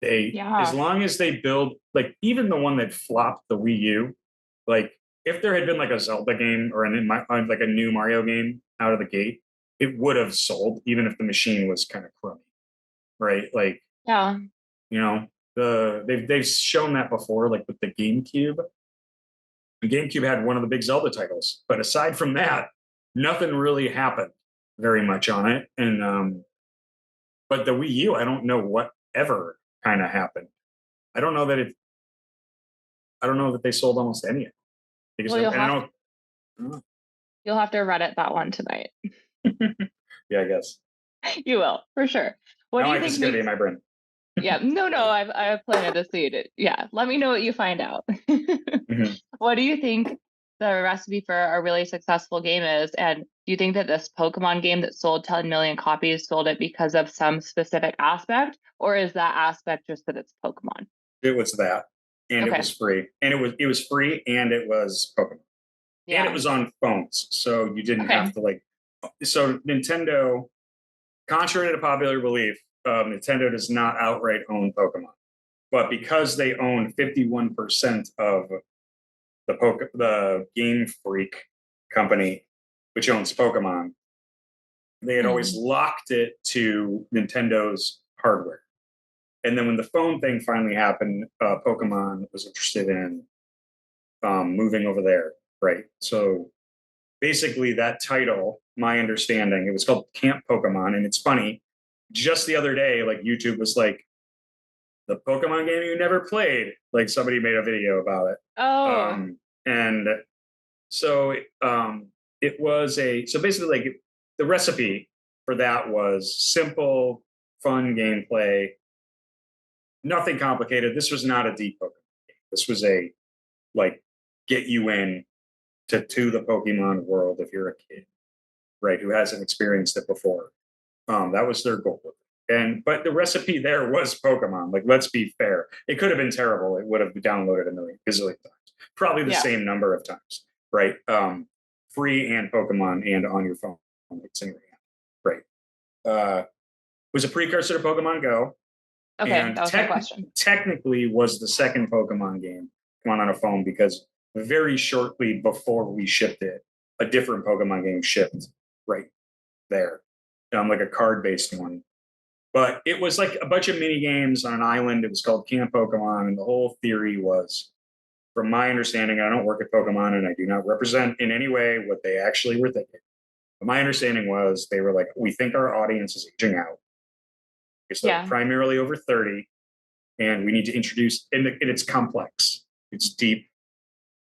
As long as they build, like even the one that flopped the Wii U, like if there had been like a Zelda game or like a new Mario game out of the gate, it would have sold even if the machine was kind of crummy. Right. Like, they've shown that before, like with the GameCube. The GameCube had one of the big Zelda titles, but aside from that, nothing really happened very much on it. And but the Wii U, I don't know what ever kind of happened. I don't know that they sold almost any of it. Because you'll have to Reddit that one tonight. Yeah, I guess. You will, for sure. What do you think? It's going to be in my brain. Yeah, no, I've planted the seed. Yeah, let me know what you find out. Mm-hmm. What do you think the recipe for a really successful game is? And do you think that this Pokemon game that sold 10 million copies sold it because of some specific aspect, or is that aspect just that it's Pokemon? It was that, and it Okay. was free, and it was free, and it was Pokemon, and it Yeah. was on phones, so you didn't Okay. have to like. So Nintendo, contrary to popular belief, Nintendo does not outright own Pokemon, but because they own 51% of the Game Freak company, which owns Pokemon, they had always locked it to Nintendo's hardware. And then when the phone thing finally happened, Pokemon was interested in moving over there, right? So basically, that title, my understanding, it was called Camp Pokemon, and it's funny. Just the other day, like YouTube was like, the Pokemon game you never played. Like somebody made a video about it. Oh. And so it was so basically like the recipe for that was simple, fun gameplay, nothing complicated. This was not a deep Pokemon game. This was a like get you in to the Pokemon world if you're a kid, right, who hasn't experienced it before. That was their goal. But the recipe there was Pokemon. Like, let's be fair. It could have been terrible. It would have been downloaded a gazillion times. Probably the same number of times, right? Free and Pokemon and on your phone. It's in your hand, right? It was a precursor to Pokemon Go. Okay, And that was my question. Technically was the second Pokemon game come on a phone because very shortly before we shipped it, a different Pokemon game shipped right there, like a card-based one. But it was like a bunch of mini games on an island. It was called Camp Pokemon, and the whole theory was, from my understanding, I don't work at Pokemon, and I do not represent in any way what they actually were thinking. But my understanding was they were like, we think our audience is aging out because they're primarily over 30, and we need to introduce, and it's complex, it's deep,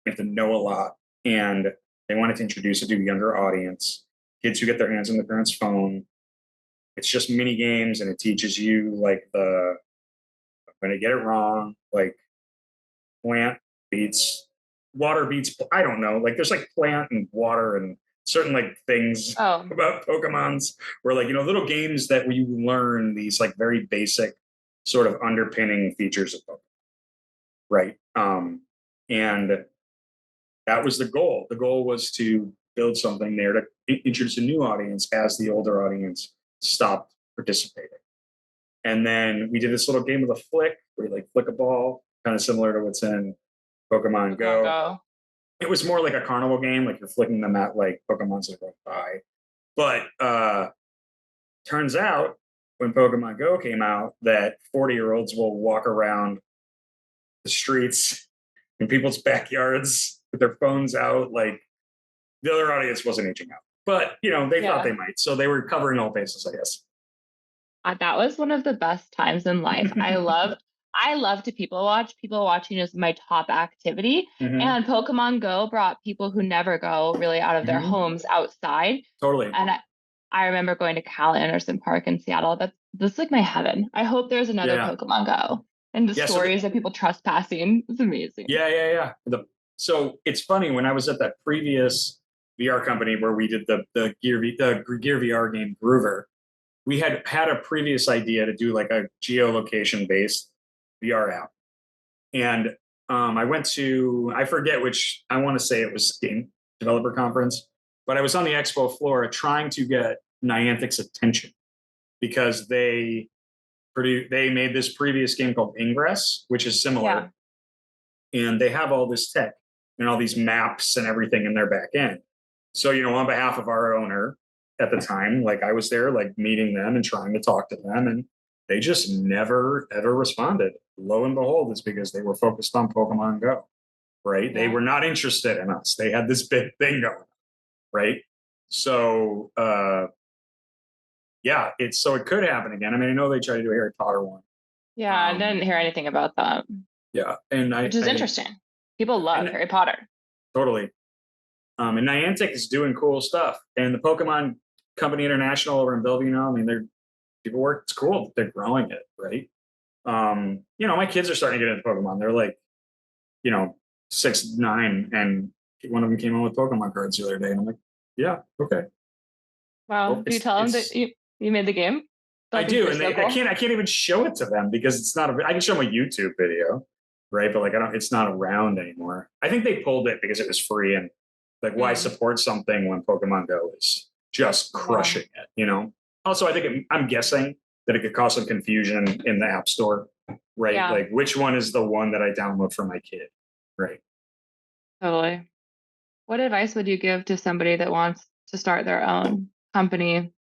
you have to know a lot, and they wanted to introduce it to a younger audience, kids who get their hands on the parents' phone. It's just mini games, and it teaches you like I'm going to get it wrong, like plant beats water beats. I don't know. Like there's like plant and water and certain like things about Pokemons where like, little games that you learn these like very basic sort of underpinning features of Pokemon. Right. And that was the goal. The goal was to build something there to introduce a new audience as the older audience stopped participating. And then we did this little game with a flick where you like flick a ball, kind of similar to what's in Pokemon Go. It was more like a carnival game, like you're flicking them at like Pokemon's that go by. But turns out when Pokemon Go came out that 40-year-olds will walk around the streets in people's backyards with their phones out. Like the other audience wasn't aging out. But, they thought they might. So they were covering all bases, I guess. That was one of the best times in life. I love to people watch. People watching is my top activity. And Pokemon Go brought people who never go really out of their homes outside. Totally. And I remember going to Cal Anderson Park in Seattle. That's like my heaven. I hope there's another Pokemon Go. And the stories of people trespassing is amazing. Yeah. So it's funny, when I was at that previous VR company where we did the Gear VR game Groover, we had a previous idea to do like a geolocation based VR app. And I went to, I forget which, I want to say it was Game Developer Conference, but I was on the expo floor trying to get Niantic's attention because they made this previous game called Ingress, which is similar. Yeah. And they have all this tech and all these maps and everything in their back end. So, on behalf of our owner at the time, like I was there, like meeting them and trying to talk to them, and they just never, ever responded. Lo and behold, it's because they were focused on Pokemon Go, right? Yeah. They were not interested in us. They had this big thing going, right? So, it could happen again. I mean, I know they tried to do a Harry Potter one. Yeah, I didn't hear anything about that. Yeah, which is interesting. People love Harry Potter. Totally. And Niantic is doing cool stuff. And the Pokemon Company International over in Bellevue now, I mean, people work, it's cool. They're growing it, right? My kids are starting to get into Pokemon. They're like, 6, 9, and one of them came on with Pokemon cards the other day, and I'm like, yeah, okay. Wow. Well, Do you tell them that you made the game? I do, and I can't even show it to them because it's not. I can show them a YouTube video, right? But like, I don't. It's not around anymore. I think they pulled it because it was free, and like, why support something when Pokemon Go is just crushing it? You know. Also, I think I'm guessing that it could cause some confusion in the App Store, right? Yeah. Like, which one is the one that I download for my kid, right? Totally. What advice would you give to somebody that wants to start their own company,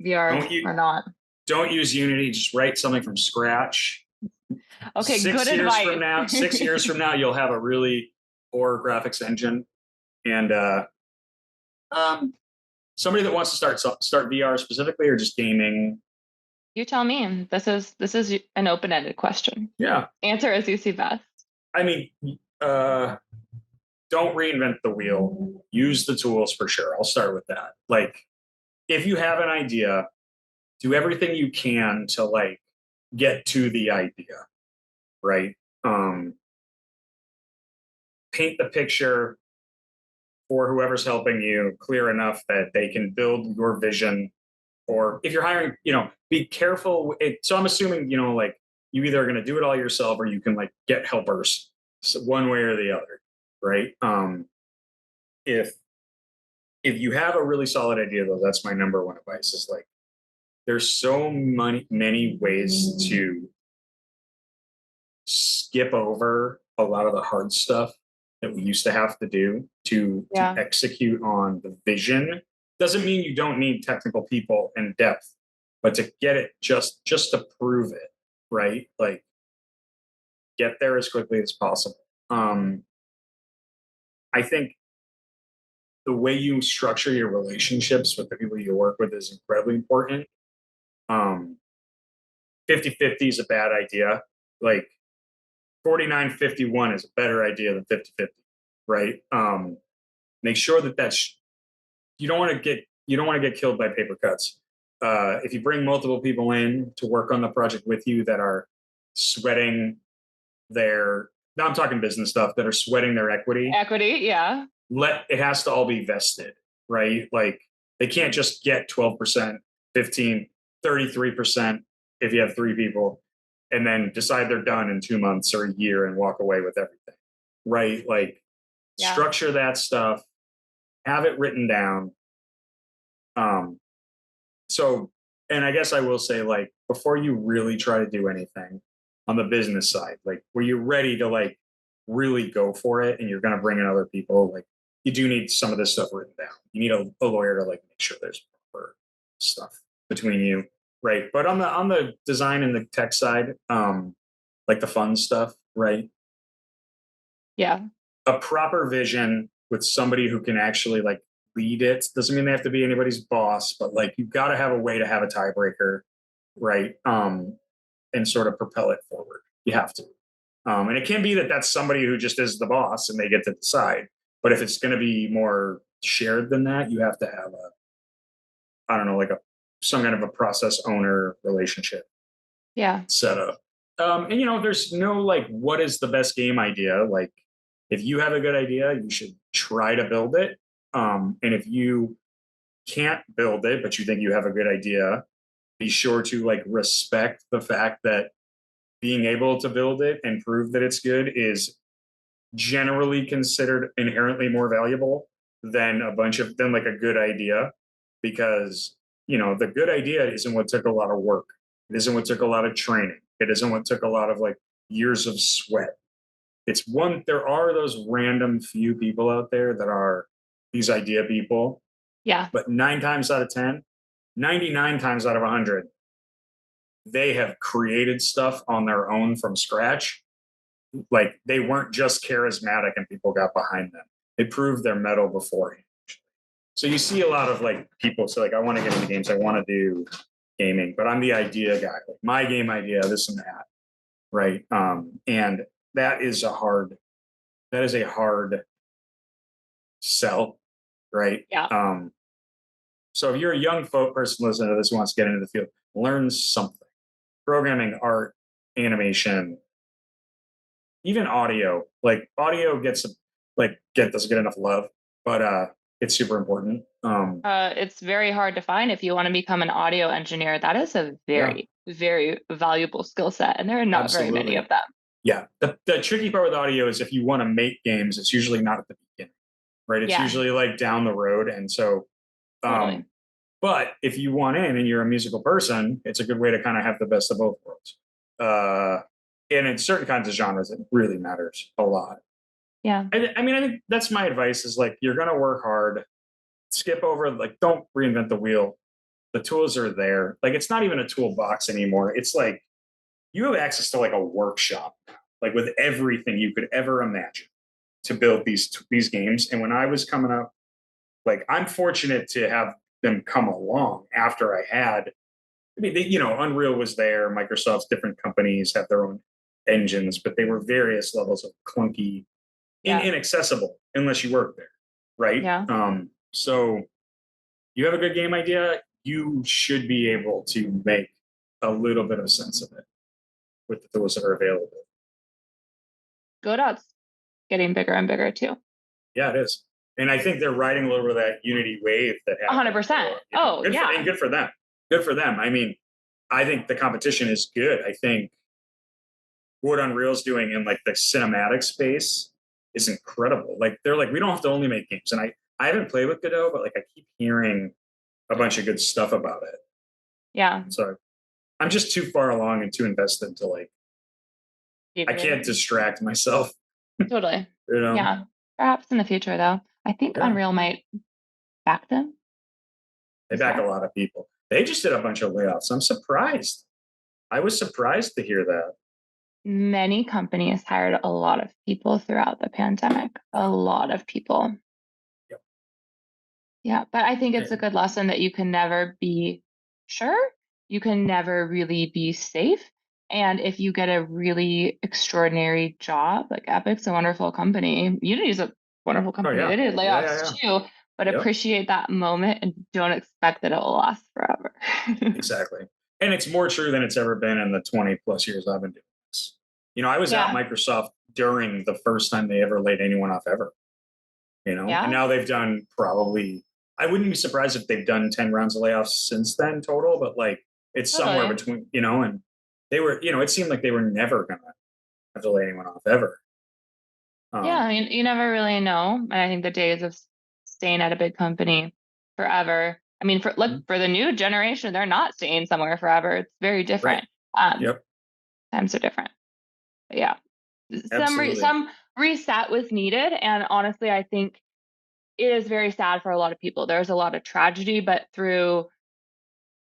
VR or not? Don't use Unity. Just write something from scratch. Okay, 6 good years advice. from now, 6 years from now, you'll have a really poor graphics engine, and somebody that wants to start VR specifically, or just gaming. You tell me. This is an open-ended question. Yeah. Answer as you see best. I mean, don't reinvent the wheel. Use the tools for sure. I'll start with that. Like, if you have an idea, do everything you can to like get to the idea, right? Paint the picture for whoever's helping you clear enough that they can build your vision. Or if you're hiring, be careful. So I'm assuming, like, you either are going to do it all yourself or you can like get helpers, so one way or the other, right? If you have a really solid idea, though, that's my number one advice, is like, there's so many ways to skip over a lot of the hard stuff that we used to have to do to execute on the vision. Doesn't mean you don't need technical people in depth, but to get it just to prove it, right? Like, get there as quickly as possible. I think the way you structure your relationships with the people you work with is incredibly important. 50-50 is a bad idea. Like, 49-51 is a better idea than 50-50, right? Make sure that's, you don't want to get killed by paper cuts. If you bring multiple people in to work on the project with you that are sweating now I'm talking business stuff, that are sweating their equity. Yeah. It has to all be vested, right? Like, they can't just get 12%, 15, 33% if you have 3 people, and then decide they're done in 2 months or a year and walk away with everything, right? Like, structure that stuff, have it written down. So, and I guess I will say, like, before you really try to do anything on the business side, like, where you're ready to like really go for it and you're going to bring in other people, like, you do need some of this stuff written down. You need a lawyer to like make sure there's proper stuff between you, right? But on the design and the tech side, like the fun stuff, right? Yeah. A proper vision with somebody who can actually like lead it. Doesn't mean they have to be anybody's boss, but like, you've got to have a way to have a tiebreaker, right? And sort of propel it forward. You have to. And it can be that that's somebody who just is the boss and they get to decide. But if it's going to be more shared than that, you have to have some kind of a process owner relationship. Yeah. Set up. And there's no like, what is the best game idea? Like, if you have a good idea, you should try to build it. And if you can't build it, but you think you have a good idea, be sure to like respect the fact that being able to build it and prove that it's good is generally considered inherently more valuable than like a good idea, because the good idea isn't what took a lot of work. It isn't what took a lot of training. It isn't what took a lot of like years of sweat. There are those random few people out there that are these idea people. Yeah. But 9 times out of 10, 99 times out of 100, they have created stuff on their own from scratch. Like, they weren't just charismatic and people got behind them. They proved their mettle beforehand. So you see a lot of like people say like, I want to get into games, I want to do gaming, but I'm the idea guy. Like, my game idea, this and that, right? And that is a hard sell, right? Yeah. So if you're a young person listening to this who wants to get into the field, learn something. Programming, art, animation, even audio. Like, audio gets doesn't get enough love, but it's super important. It's very hard to find if you want to become an audio engineer. That is a Yeah, very, very valuable skill set, and there are not very many absolutely. of them. Yeah. The tricky part with audio is if you want to make games, it's usually not at the beginning, right? It's Yeah, usually like down the road. And so, totally. um, but if you want in and you're a musical person, it's a good way to kind of have the best of both worlds. And in certain kinds of genres, it really matters a lot. Yeah, I mean, I think that's my advice is like, you're going to work hard, skip over, like, don't reinvent the wheel. The tools are there. Like, it's not even a toolbox anymore. It's like, you have access to like a workshop, like with everything you could ever imagine to build these games. And when I was coming up, like I'm fortunate to have them come along after I had. I mean, Unreal was there. Microsoft's different companies have their own engines, but they were various levels of clunky, yeah, inaccessible unless you work there, right? yeah. So you have a good game idea, you should be able to make a little bit of sense of it with the tools that are available. Godot's getting bigger and bigger too. Yeah, it is. And I think they're riding a little bit of that Unity wave that happened. 100%. Oh, yeah. Good for them. Good for them. I mean, I think the competition is good. I think what Unreal's doing in like the cinematic space is incredible. Like they're like, we don't have to only make games. And I haven't played with Godot, but like I keep hearing a bunch of good stuff about it. Yeah. So I'm just too far along and too invested to like I can't distract myself. Totally. You know? Yeah. Perhaps in the future, though. I think Yeah. Unreal might back them. They back a lot of people. They just did a bunch of layoffs. I'm surprised. I was surprised to hear that. Many companies hired a lot of people throughout the pandemic. A lot of people. Yep. Yeah. But I think it's a And- good lesson that you can never be sure. You can never really be safe. And if you get a really extraordinary job, like Epic's a wonderful company, Unity's a wonderful Oh company. yeah. They did Yeah, layoffs yeah, too, but yeah. Yep. appreciate that moment and don't expect that it will last forever. Exactly. And it's more true than it's ever been in the 20 plus years I've been doing this. I was at Yeah. Microsoft during the first time they ever laid anyone off ever, and Yeah. now they've done probably, I wouldn't be surprised if they've done 10 rounds of layoffs since then total, but like it's somewhere Totally. between, and they were, it seemed like they were never going to have to lay anyone off ever. Yeah. I mean, you never really know. And I think the days of staying at a big company forever. I mean, for the new generation, they're not staying somewhere forever. It's very different. Right. Yep. Times are different. But yeah. Absolutely. Some reset was needed. And honestly, I think it is very sad for a lot of people. There's a lot of tragedy, but through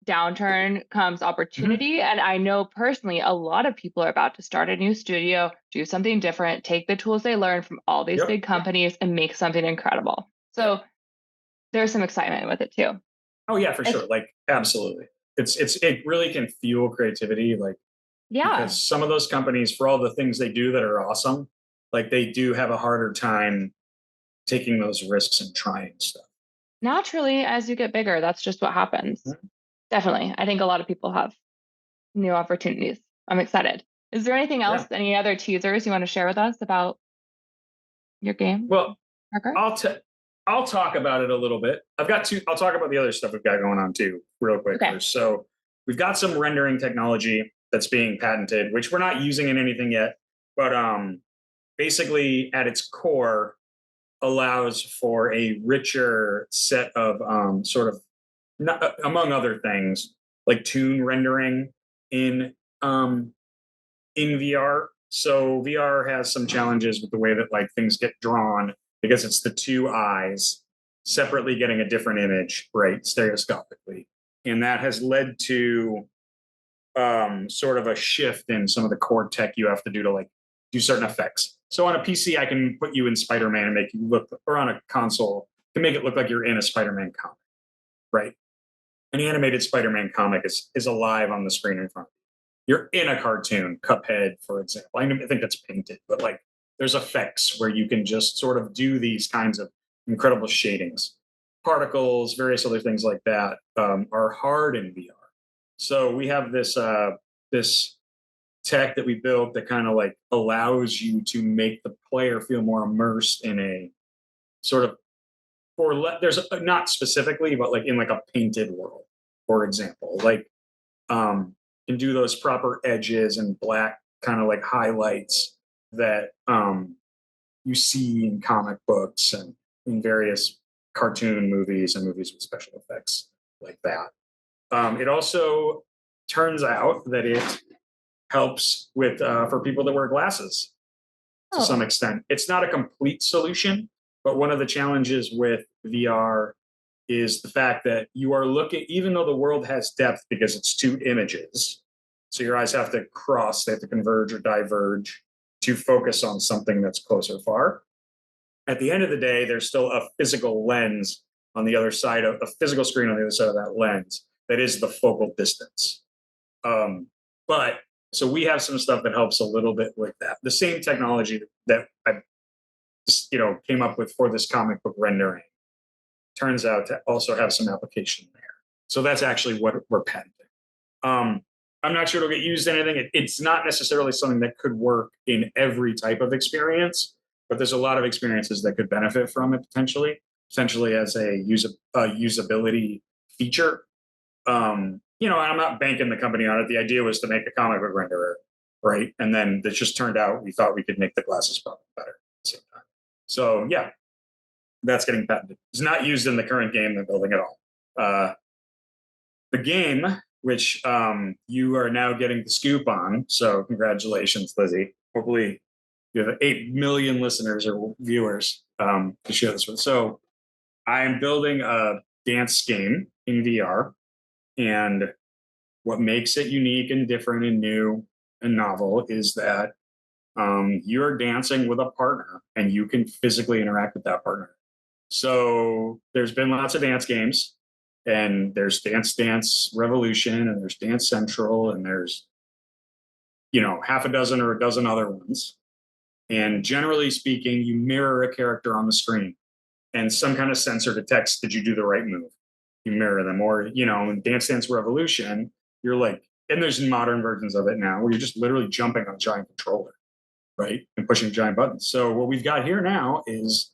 downturn comes opportunity. And I know personally a lot of people are about to start a new studio, do something different, take the tools they learned from all these Yep. big companies and make something incredible. So there's some excitement with it too. Oh yeah, for sure. Like absolutely. It really can fuel creativity. Like, Yeah. because some of those companies, for all the things they do that are awesome, like they do have a harder time taking those risks and trying stuff. Naturally, as you get bigger, that's just what happens. Mhm. Definitely. I think a lot of people have new opportunities. I'm excited. Is there anything else, any other teasers you want to share with us about your game? Well, Parker? I'll talk about it a little bit. I'll talk about the other stuff we've got going on too, real quick. Okay. First. So we've got some rendering technology that's being patented, which we're not using in anything yet, but basically at its core allows for a richer set of sort of, among other things, like toon rendering in VR. So VR has some challenges with the way that like things get drawn because it's the two eyes separately getting a different image, right, stereoscopically, and that has led to sort of a shift in some of the core tech you have to do to like do certain effects. So on a PC, I can put you in Spider-Man and make you look, or on a console, can make it look like you're in a Spider-Man comic, right? An animated Spider-Man comic is alive on the screen in front of you. You're in a cartoon, Cuphead, for example. I think that's painted, but like there's effects where you can just sort of do these kinds of incredible shadings. Particles, various other things like that are hard in VR. So we have this tech that we built that kind of like allows you to make the player feel more immersed in a sort of, there's not specifically, but like in like a painted world, for example, like can do those proper edges and black kind of like highlights that you see in comic books and in various cartoon movies and movies with special effects like that. It also turns out that it helps with for people that wear glasses to some extent. It's not a complete solution, but one of the challenges with VR is the fact that you are looking, even though the world has depth because it's two images, so your eyes have to cross, they have to converge or diverge to focus on something that's close or far. At the end of the day, there's still a physical lens on the other side of a physical screen on the other side of that lens that is the focal distance. But so we have some stuff that helps a little bit with that. The same technology that I came up with for this comic book rendering turns out to also have some application there. So that's actually what we're patenting. I'm not sure it'll get used in anything. It's not necessarily something that could work in every type of experience, but there's a lot of experiences that could benefit from it potentially as a usability feature. I'm not banking the company on it. The idea was to make a comic book renderer, right? And then it just turned out we thought we could make the glasses problem better at the same time. So yeah, that's getting patented. It's not used in the current game they're building at all. The game, which you are now getting the scoop on, so congratulations, Lizzie. Hopefully you have 8 million listeners or viewers to share this with. So I am building a dance game in VR, and what makes it unique and different and new and novel is that you're dancing with a partner and you can physically interact with that partner. So there's been lots of dance games, and there's Dance Revolution, and there's Dance Central, and there's half a dozen or a dozen other ones. And generally speaking, you mirror a character on the screen, and some kind of sensor detects, did you do the right move? You mirror them. Or in Dance Revolution, you're like, and there's modern versions of it now where you're just literally jumping on a giant controller, right, and pushing giant buttons. So what we've got here now is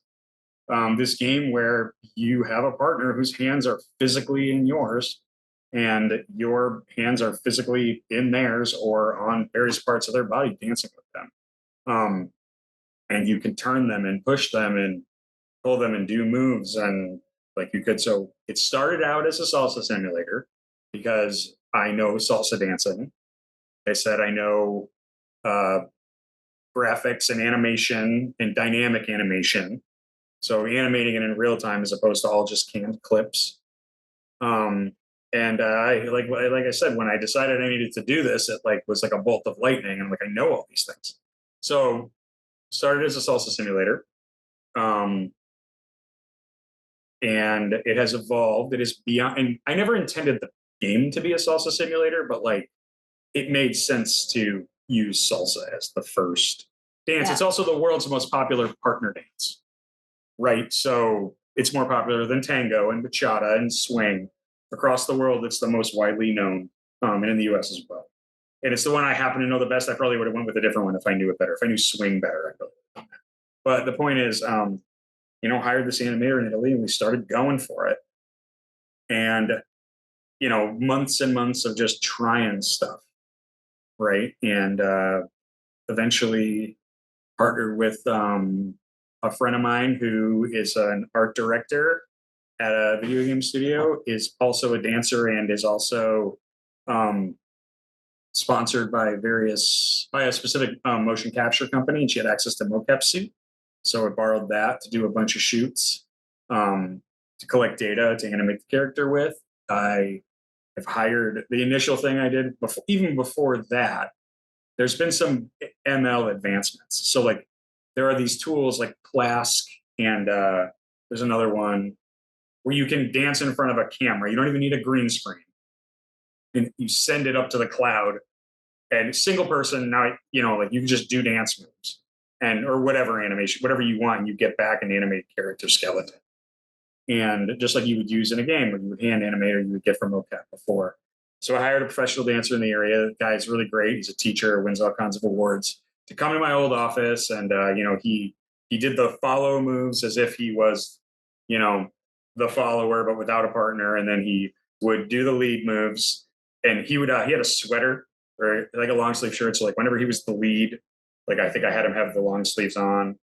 this game where you have a partner whose hands are physically in yours, and your hands are physically in theirs or on various parts of their body dancing with them. And you can turn them and push them and pull them and do moves, and like you could. So it started out as a salsa simulator because I know salsa dancing. I said I know graphics and animation and dynamic animation. So animating it in real time as opposed to all just canned clips. And I like I said, when I decided I needed to do this, it was like a bolt of lightning. And I know all these things. So started as a salsa simulator. And it has evolved. It is beyond, and I never intended the game to be a salsa simulator, but it made sense to use salsa as the first dance. Yeah. It's also the world's most popular partner dance. Right. So it's more popular than tango and bachata and swing. Across the world, it's the most widely known, and in the US as well. And it's the one I happen to know the best. I probably would have went with a different one if I knew it better. If I knew swing better, I probably would have done that. But the point is, hired this animator in Italy, and we started going for it. And, months and months of just trying stuff. Right. And eventually partnered with a friend of mine who is an art director at a video game studio, is also a dancer, and is also sponsored by a specific motion capture company, and she had access to mocap suit. So I borrowed that to do a bunch of shoots, to collect data to animate the character with. I have hired, the initial thing I did even before that, there's been some ML advancements. So there are these tools like Plask, and there's another one where you can dance in front of a camera. You don't even need a green screen. And you send it up to the cloud, and single person, now, you can just do dance moves or whatever animation, whatever you want, and you get back an animated character skeleton. And just like you would use in a game where you would hand animate or you would get from mocap before. So I hired a professional dancer in the area. The guy's really great. He's a teacher, wins all kinds of awards, to come to my old office. And, he did the follow moves as if he was, you know, the follower, but without a partner. And then he would do the lead moves. And he had a sweater or like a long sleeve shirt. So like whenever he was the lead, like I think I had him have the long sleeves on.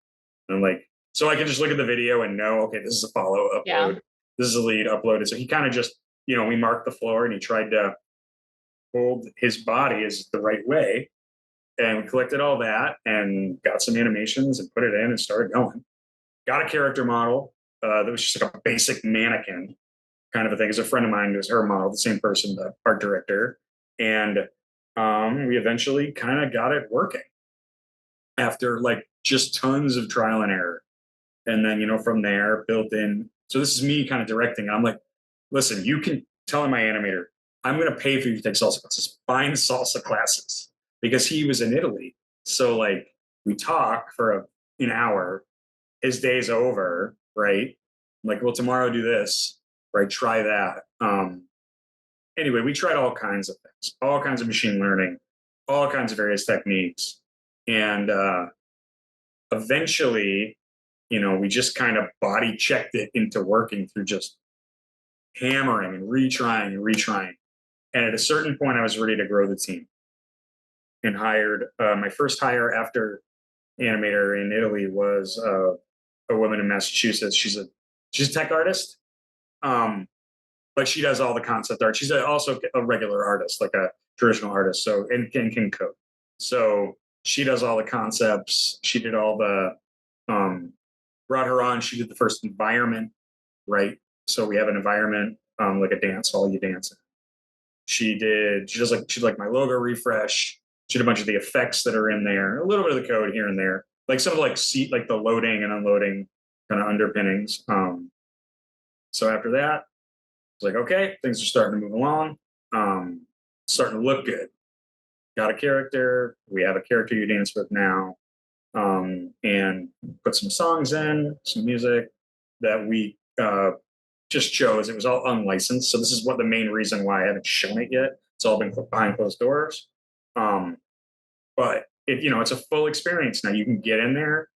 And like, so I could just look at the video and know, okay, this is a follow upload. Yeah. This is a lead uploaded. So he kind of just, we marked the floor and he tried to hold his body is the right way. And we collected all that and got some animations and put it in and started going. Got a character model that was just like a basic mannequin kind of a thing. As a friend of mine, it was her model, the same person, the art director. And we eventually kind of got it working after like just tons of trial and error. And then, from there, built in. So this is me kind of directing. I'm like, listen, you can tell my animator, I'm going to pay for you to take salsa classes. Find salsa classes, because he was in Italy. So like we talk for an hour. His day's over, right? I'm like, well, tomorrow do this, right? Try that. Anyway, we tried all kinds of things, all kinds of machine learning, all kinds of various techniques, and eventually, we just kind of body checked it into working through just hammering and retrying and retrying. And at a certain point, I was ready to grow the team and hired my first hire after animator in Italy was a woman in Massachusetts. She's a tech artist, but she does all the concept art. She's also a regular artist, like a traditional artist. So and can code. So she does all the concepts. She did all the brought her on. She did the first environment, right? So we have an environment like a dance hall you dance in. She does like my logo refresh. She did a bunch of the effects that are in there, a little bit of the code here and there, like some of like the loading and unloading kind of underpinnings. So after that, it's like, okay, things are starting to move along, starting to look good. Got a character. We have a character you dance with now, and put some songs in, some music that we just chose. It was all unlicensed. So this is what the main reason why I haven't shown it yet. It's all been behind closed doors. But it's a full experience now. You can get in there.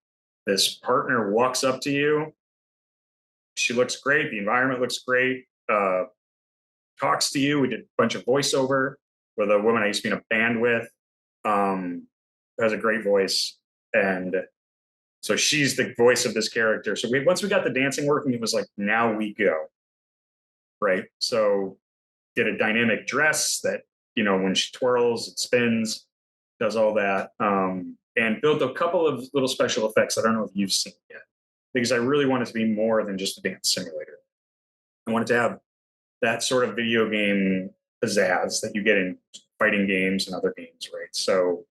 This partner walks up to you. She looks great. The environment looks great. Talks to you. We did a bunch of voiceover with a woman I used to be in a band with. Has a great voice. And so she's the voice of this character. So once we got the dancing working, it was like, now we go. Right. So did a dynamic dress that, when she twirls, it spins, does all that. And built a couple of little special effects I don't know if you've seen yet, because I really want it to be more than just a dance simulator. I wanted to have that sort of video game pizzazz that you get in fighting games and other games, right? So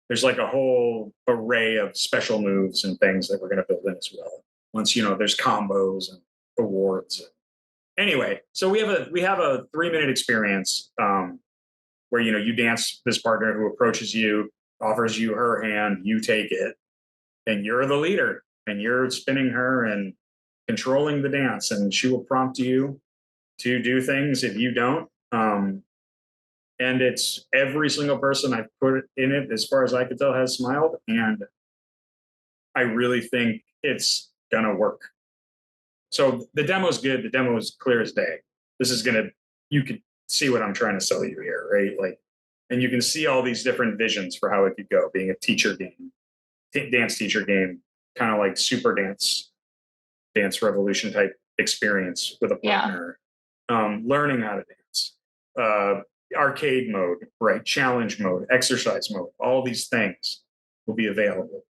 there's like a whole array of special moves and things that we're going to build in as well. Once, there's combos and awards. Anyway, so we have a 3-minute experience where, you dance this partner who approaches you, offers you her hand, you take it, and you're the leader, and you're spinning her and controlling the dance, and she will prompt you to do things if you don't. And it's every single person I've put in it, as far as I could tell, has smiled. And I really think it's going to work. So the demo's good. The demo is clear as day. You can see what I'm trying to sell you here, right? Like, and you can see all these different visions for how it could go, being a teacher game, dance teacher game, kind of like super dance revolution type experience with a partner, learning how to dance, arcade mode, right? Challenge mode, exercise mode, all these things will be available.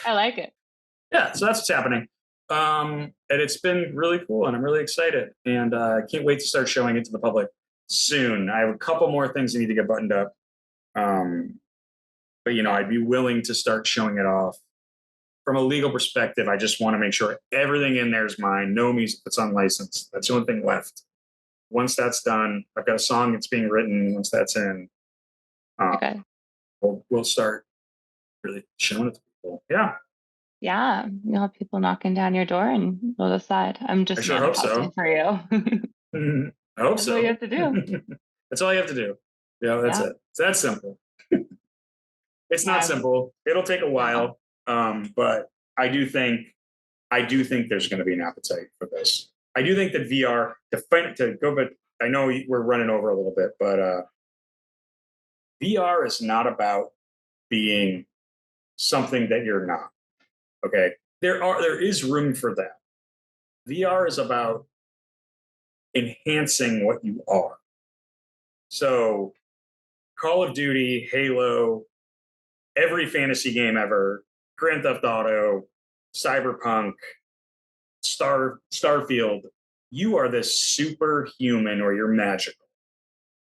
I like it. Yeah, so that's what's happening. And it's been really cool, and I'm really excited, and I can't wait to start showing it to the public soon. I have a couple more things that need to get buttoned up, but I'd be willing to start showing it off. From a legal perspective, I just want to make sure everything in there is mine. No music that's unlicensed. That's the only thing left. Once that's done, I've got a song that's being written. Once that's in, Okay. we'll start really showing it to people. Yeah. Yeah, you'll have people knocking down your door and you'll decide. I'm just I sure hope so. manifesting for you. I hope That's so. what you have to do. That's all you have to do. That's it. It's that simple. It's not simple. It'll take a while. But I do think there's going to be an appetite for this. I do think that VR but I know we're running over a little bit, but VR is not about being something that you're not. Okay. There is room for that. VR is about enhancing what you are. So Call of Duty, Halo, every fantasy game ever, Grand Theft Auto, Cyberpunk, Starfield, you are this superhuman or you're magical,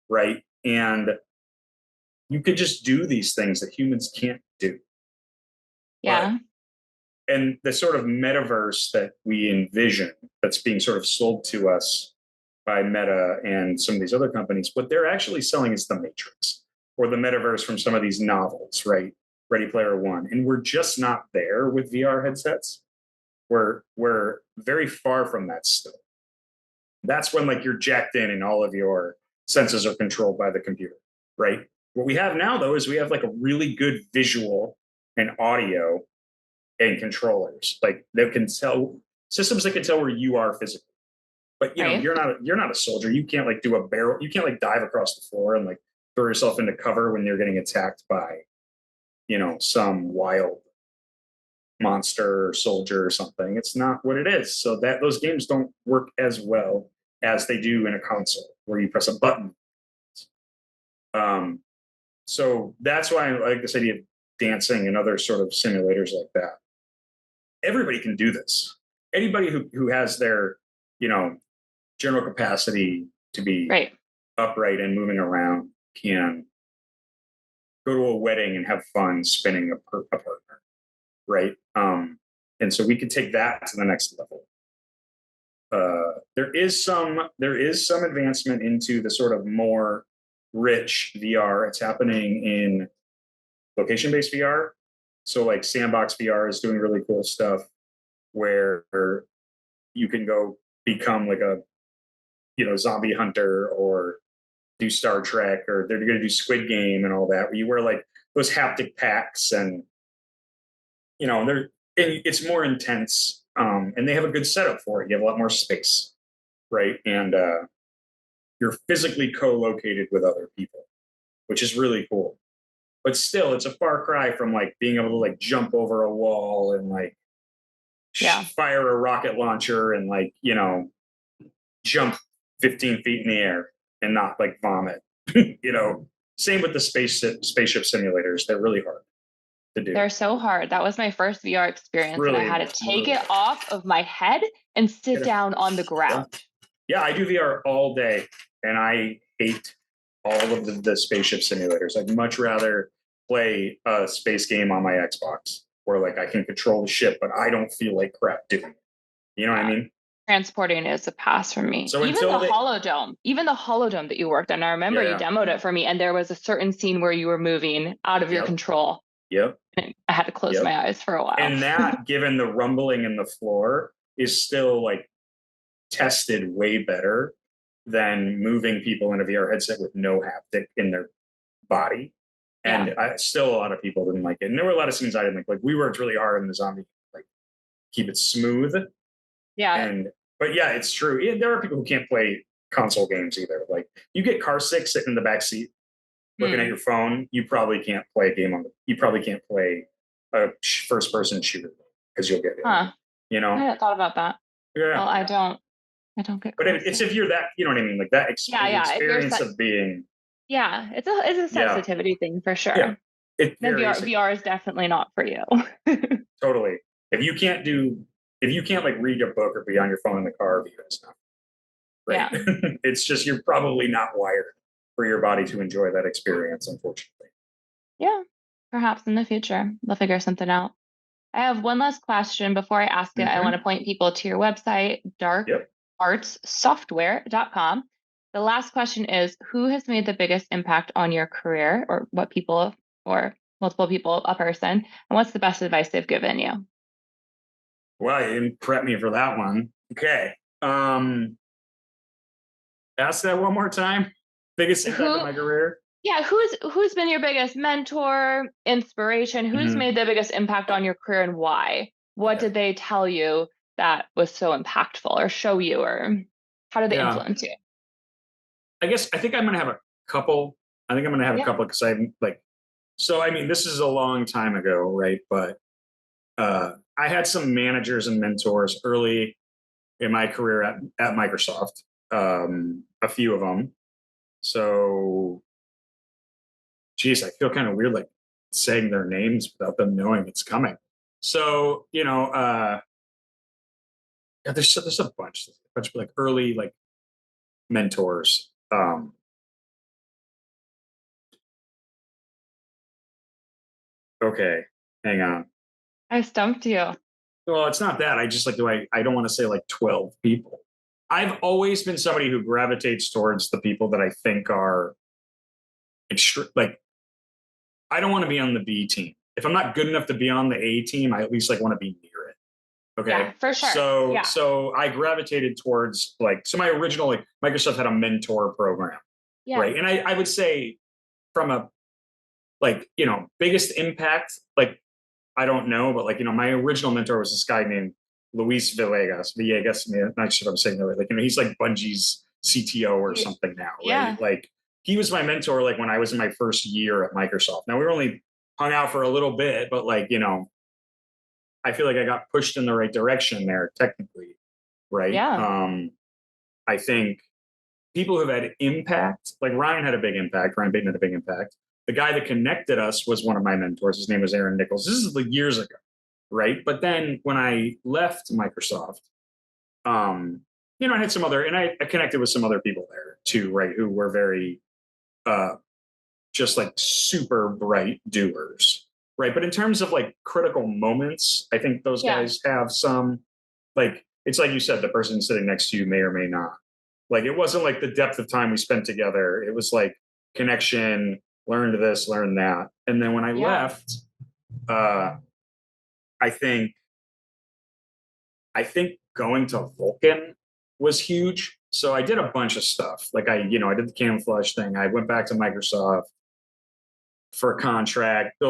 right? And you could just do these things that humans can't do. Yeah. And the sort of metaverse that we envision that's being sort of sold to us by Meta and some of these other companies, what they're actually selling is the Matrix or the metaverse from some of these novels, right? Ready Player One. And we're just not there with VR headsets. We're very far from that still. That's when like you're jacked in and all of your senses are controlled by the computer, right? What we have now though is we have like a really good visual and audio and controllers. Like they can tell systems that can tell where you are physically. But Right. you're not a soldier. You can't like do a barrel. You can't like dive across the floor and like throw yourself into cover when you're getting attacked by, some wild monster or soldier or something. It's not what it is. So that those games don't work as well as they do in a console where you press a button. So that's why I like this idea of dancing and other sort of simulators like that. Everybody can do this. Anybody who has their, general capacity to be Right. upright and moving around can go to a wedding and have fun spinning a partner, right? And so we could take that to the next level. There is some advancement into the sort of more rich VR. It's happening in location-based VR. So like Sandbox VR is doing really cool stuff where you can go become like a zombie hunter or do Star Trek, or they're going to do Squid Game and all that, where you wear like those haptic packs and it's more intense, and they have a good setup for it. You have a lot more space, right? And you're physically co-located with other people, which is really cool. But still, it's a far cry from like being able to like jump over a wall and like fire a rocket launcher and like jump 15 feet in the air and not like vomit. Same with the spaceship simulators. They're really hard to do. They're so hard. That was my first VR experience, and I had to take it off of my head and sit down on the ground. Yeah, I do VR all day, and I hate all of the spaceship simulators. I'd much rather play a space game on my Xbox where like I can control the ship, but I don't feel like crap doing it. You know what I mean? Transporting is a pass for me. So even the holodome that you worked on, I remember you demoed it for me, and there was a certain scene where you were moving out of your control. Yep. And I had to close my eyes for a while. And that, given the rumbling in the floor, is still like tested way better than moving people in a VR headset with no haptic in their body. And still a lot of people didn't like it. And there were a lot of scenes I didn't like. Like we worked really hard in the zombie, like keep it smooth. Yeah. But yeah, it's true. Yeah, there are people who can't play console games either. Like you get car sick sitting in the back seat, looking at your phone. You probably can't play a game you probably can't play a first person shooter because you'll get it. I hadn't thought about that. Yeah. Well, I don't get. But it's if you're that, you know what I mean, like that experience of being. Yeah, it's a sensitivity thing for sure. Yeah. VR is definitely not for you. Totally. If you can't like read a book or be on your phone in the car, VR is not. Right. Yeah. It's just you're probably not wired for your body to enjoy that experience, unfortunately. Yeah. Perhaps in the future they'll figure something out. I have one last question before I ask it. I want to point people to your website, darkartssoftware.com. The last question is, who has made the biggest impact on your career, or what people, or multiple people, a person, and what's the best advice they've given you? Well, you didn't prep me for that one. Okay. Ask that one more time. Biggest impact Who, on my career? yeah, who's been your biggest mentor, inspiration? Who's Mhm. made the biggest impact on your career and why? What Okay. did they tell you that was so impactful or show you, or how did they Yeah. influence you? I think I'm going to have a couple. I think I'm going to have a Yeah. couple because I'm like, so I mean, this is a long time ago, right? But I had some managers and mentors early in my career at Microsoft, a few of them. So, geez, I feel kind of weird like saying their names without them knowing it's coming. So, yeah, there's a bunch of like early like mentors. Okay, hang on. I stumped you. Well, it's not that. I just like I don't want to say like 12 people. I've always been somebody who gravitates towards the people that I think are like I don't want to be on the B team. If I'm not good enough to be on the A team, I at least like want to be near it. Yeah, Okay. for sure. Yeah. So I gravitated towards like so my original like Microsoft had a mentor program, Yeah. right? And I would say from a like, biggest impact, like I don't know, but like, my original mentor was this guy named Luis Villegas. I'm not sure if I'm saying that right. Like, he's like Bungie's CTO or something now, right? Yeah. Like, he was my mentor, like when I was in my first year at Microsoft. Now we were only hung out for a little bit, but like, I feel like I got pushed in the right direction there, technically, right? Yeah. I think people who've had impact, like Ryan had a big impact, Ryan Bateman had a big impact. The guy that connected us was one of my mentors. His name was Aaron Nichols. This is like years ago, right? But then when I left Microsoft, I had some other, and I connected with some other people there too, right? Who were very, uh, just like super bright doers, right? But in terms of like critical moments, I think those Yeah. guys have some, like, it's like you said, the person sitting next to you may or may not. Like, it wasn't like the depth of time we spent together. It was like connection, learned this, learned that. And then when I Yeah. left, uh, I think I think going to Vulcan was huge. So I did a bunch of stuff. Like I did the Camouflaj thing. I went back to Microsoft for a contract,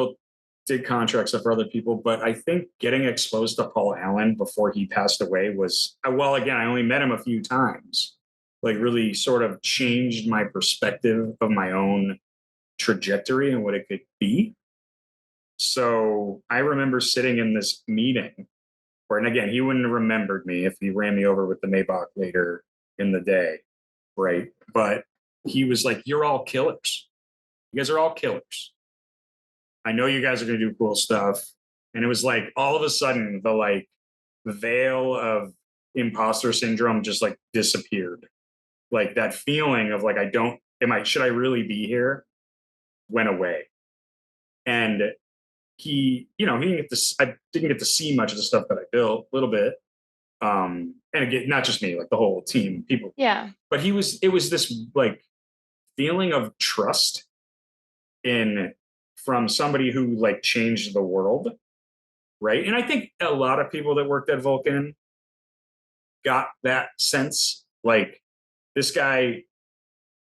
did contract stuff for other people. But I think getting exposed to Paul Allen before he passed away was, well, again, I only met him a few times, like really sort of changed my perspective of my own trajectory and what it could be. So I remember sitting in this meeting and again, he wouldn't have remembered me if he ran me over with the Maybach later in the day, right? But he was like, "You're all killers. You guys are all killers. I know you guys are going to do cool stuff." And it was like all of a sudden the like veil of imposter syndrome just like disappeared. Like that feeling of like should I really be here went away. And he didn't get to I didn't get to see much of the stuff that I built, a little bit. And again, not just me, like the whole team, people. Yeah. But it was this like feeling of trust in from somebody who like changed the world, right? And I think a lot of people that worked at Vulcan got that sense, like this guy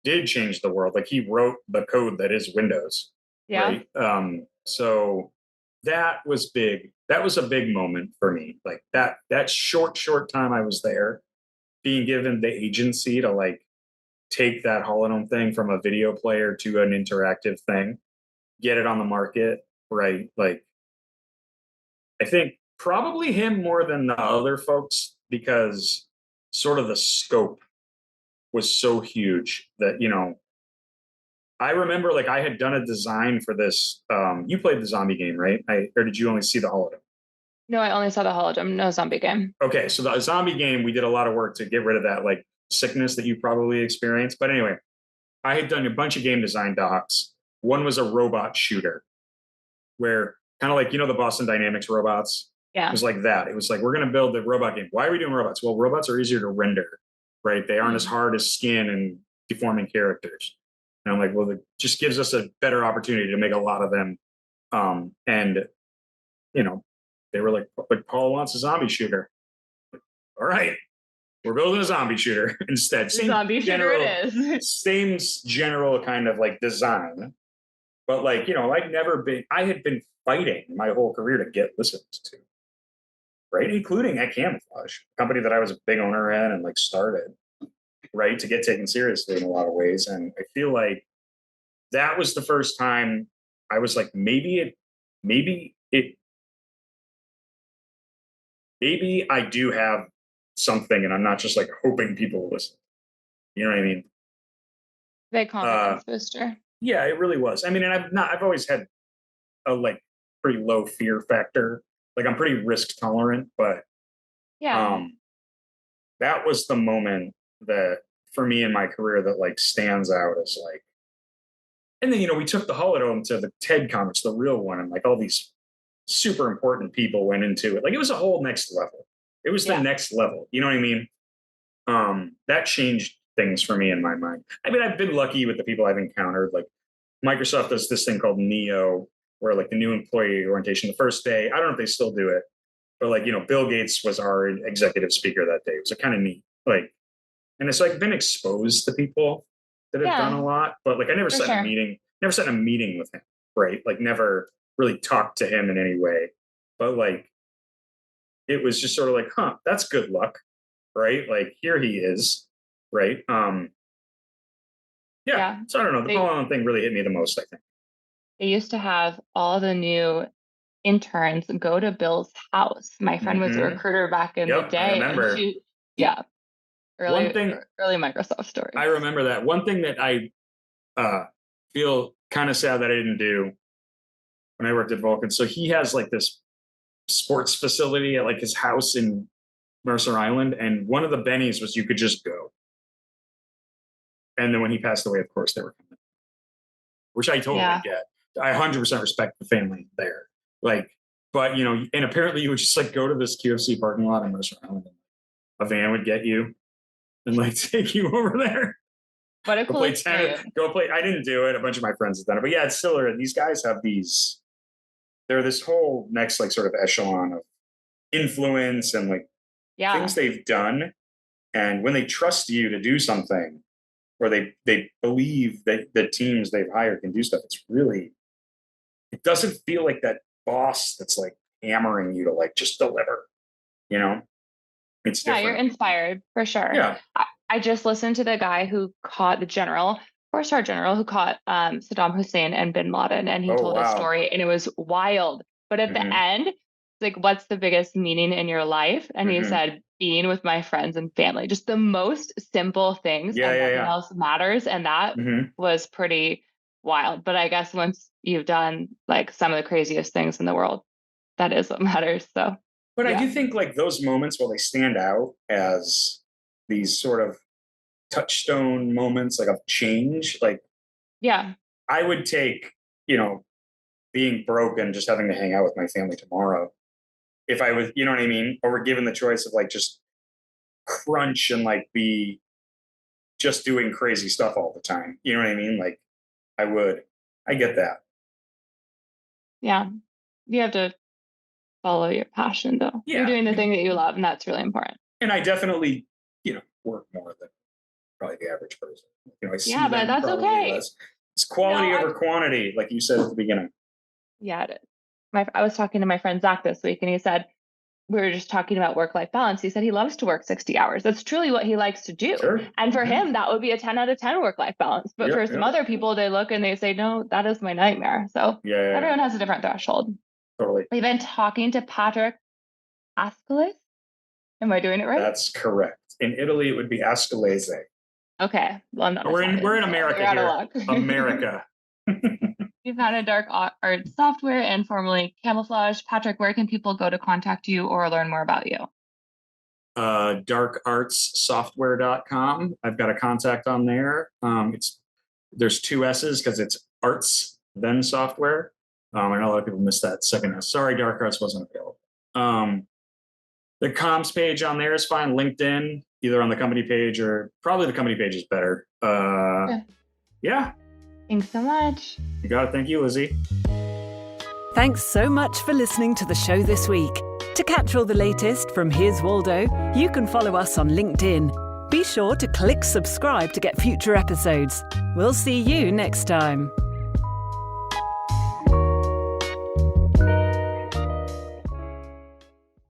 did change the world. Like he wrote the code that is Windows, Yeah. right? So that was big. That was a big moment for me. Like that short time I was there, being given the agency to like take that Holodome thing from a video player to an interactive thing, get it on the market, right? Like, I think probably him more than the other folks because sort of the scope was so huge that, I remember like I had done a design for this. You played the zombie game, right? Or did you only see the Holodome? No, I only saw the hologram, no zombie game. Okay, so the zombie game, we did a lot of work to get rid of that like sickness that you probably experienced. But anyway, I had done a bunch of game design docs. One was a robot shooter, where kind of like the Boston Dynamics robots. It Yeah. was like that. It was like we're going to build the robot game. Why are we doing robots? Well, robots are easier to render, right? They aren't as hard as skin and deforming characters. And I'm like, well, it just gives us a better opportunity to make a lot of them. And you know, they were like Paul wants a zombie shooter. All right. we're building a zombie shooter instead. Same Zombie shooter it is. Same general kind of like design. But like, I had been fighting my whole career to get listened to, right? Including at Camouflaj, a company that I was a big owner in and like started, right? To get taken seriously in a lot of ways. And I feel like that was the first time I was like, maybe I do have something and I'm not just like hoping people will listen. You know what I mean? Big confidence booster. Yeah, it really was. I mean, and I've always had a like pretty low fear factor. Like I'm pretty risk tolerant, but that was the moment that for me in my career that like stands out as like, and then, we took the Holodome to the TED Conference, the real one, and like all these super important people went into it. Like it was a whole next level. It was the next level. You know what I mean? That changed things for me in my mind. I mean, I've been lucky with the people I've encountered. Like Microsoft does this thing called NEO, where like the new employee orientation, the first day, I don't know if they still do it, but like, Bill Gates was our executive speaker that day. It was kind of neat. Like, and it's like been exposed to people that have done a lot, but like I never sat in a meeting with him, right? Like never really talked to him in any way. But like it was just sort of like, that's good luck, right? Like here he is, right? So I don't know. The Holodome thing really hit me the most, I think. They used to have all the new interns go to Bill's house. My friend was a recruiter back in the day. I remember. Early Microsoft story. I remember that. One thing that I feel kind of sad that I didn't do when I worked at Vulcan. So he has like this sports facility at like his house in Mercer Island. And one of the bennies was you could just go. And then when he passed away, of course, they were coming, which I totally get. I 100% respect the family there. Like, but, and apparently you would just like go to this QFC parking lot in Mercer Island and a van would get you and like take you over there. But a cool tennis. Go play. I didn't do it. A bunch of my friends have done it, but yeah, it's still. These guys have these. They're this whole next like sort of echelon of influence and like things they've done, and when they trust you to do something, or they believe that the teams they've hired can do stuff, it's really. It doesn't feel like that boss that's like hammering you to like just deliver. It's different. You're inspired for sure. Yeah. I just listened to the guy who caught the general, 4-star general who caught Saddam Hussein and Bin Laden, and he told a story, and it was wild. But at the end, like, what's the biggest meaning in your life? And he said, being with my friends and family, just the most simple things, and nothing else matters. And that was pretty wild. But I guess once you've done like some of the craziest things in the world, that is what matters. So. But I do think like those moments while they stand out as these sort of touchstone moments like of change, like I would take, being broke and just having to hang out with my family tomorrow. If I was, you know what I mean? Or we're given the choice of like just crunch and like be just doing crazy stuff all the time. You know what I mean? Like I get that. Yeah. You have to follow your passion though. Yeah. You're doing the thing that you love, and that's really important. And I definitely, work more than probably the average person. I see but that's okay. Less. It's quality over quantity, like you said at the beginning. Yeah, it is. I was talking to my friend Zach this week, and he said, we were just talking about work-life balance. He said he loves to work 60 hours. That's truly what he likes to do. Sure. And for him, that would be a 10 out of 10 work-life balance. But for some other people, they look and they say, no, that is my nightmare. So everyone has a different threshold. Totally. We've been talking to Patrick Ascolese. Am I doing it right? That's correct. In Italy, it would be Ascolese. Okay. Well, I'm not we're in America here. America. You founded Dark Art Software and formerly Camouflaj. Patrick, where can people go to contact you or learn more about you? darkartssoftware.com. I've got a contact on there. There's 2 S's because it's arts, then software. I know a lot of people missed that second S. Sorry, Dark Arts wasn't available. The comms page on there is fine. LinkedIn, either on the company page or probably the company page is better. Yeah. Thanks so much. You got it. Thank you, Lizzie. Thanks so much for listening to the show this week. To catch all the latest from Here's Waldo, you can follow us on LinkedIn. Be sure to click subscribe to get future episodes. We'll see you next time.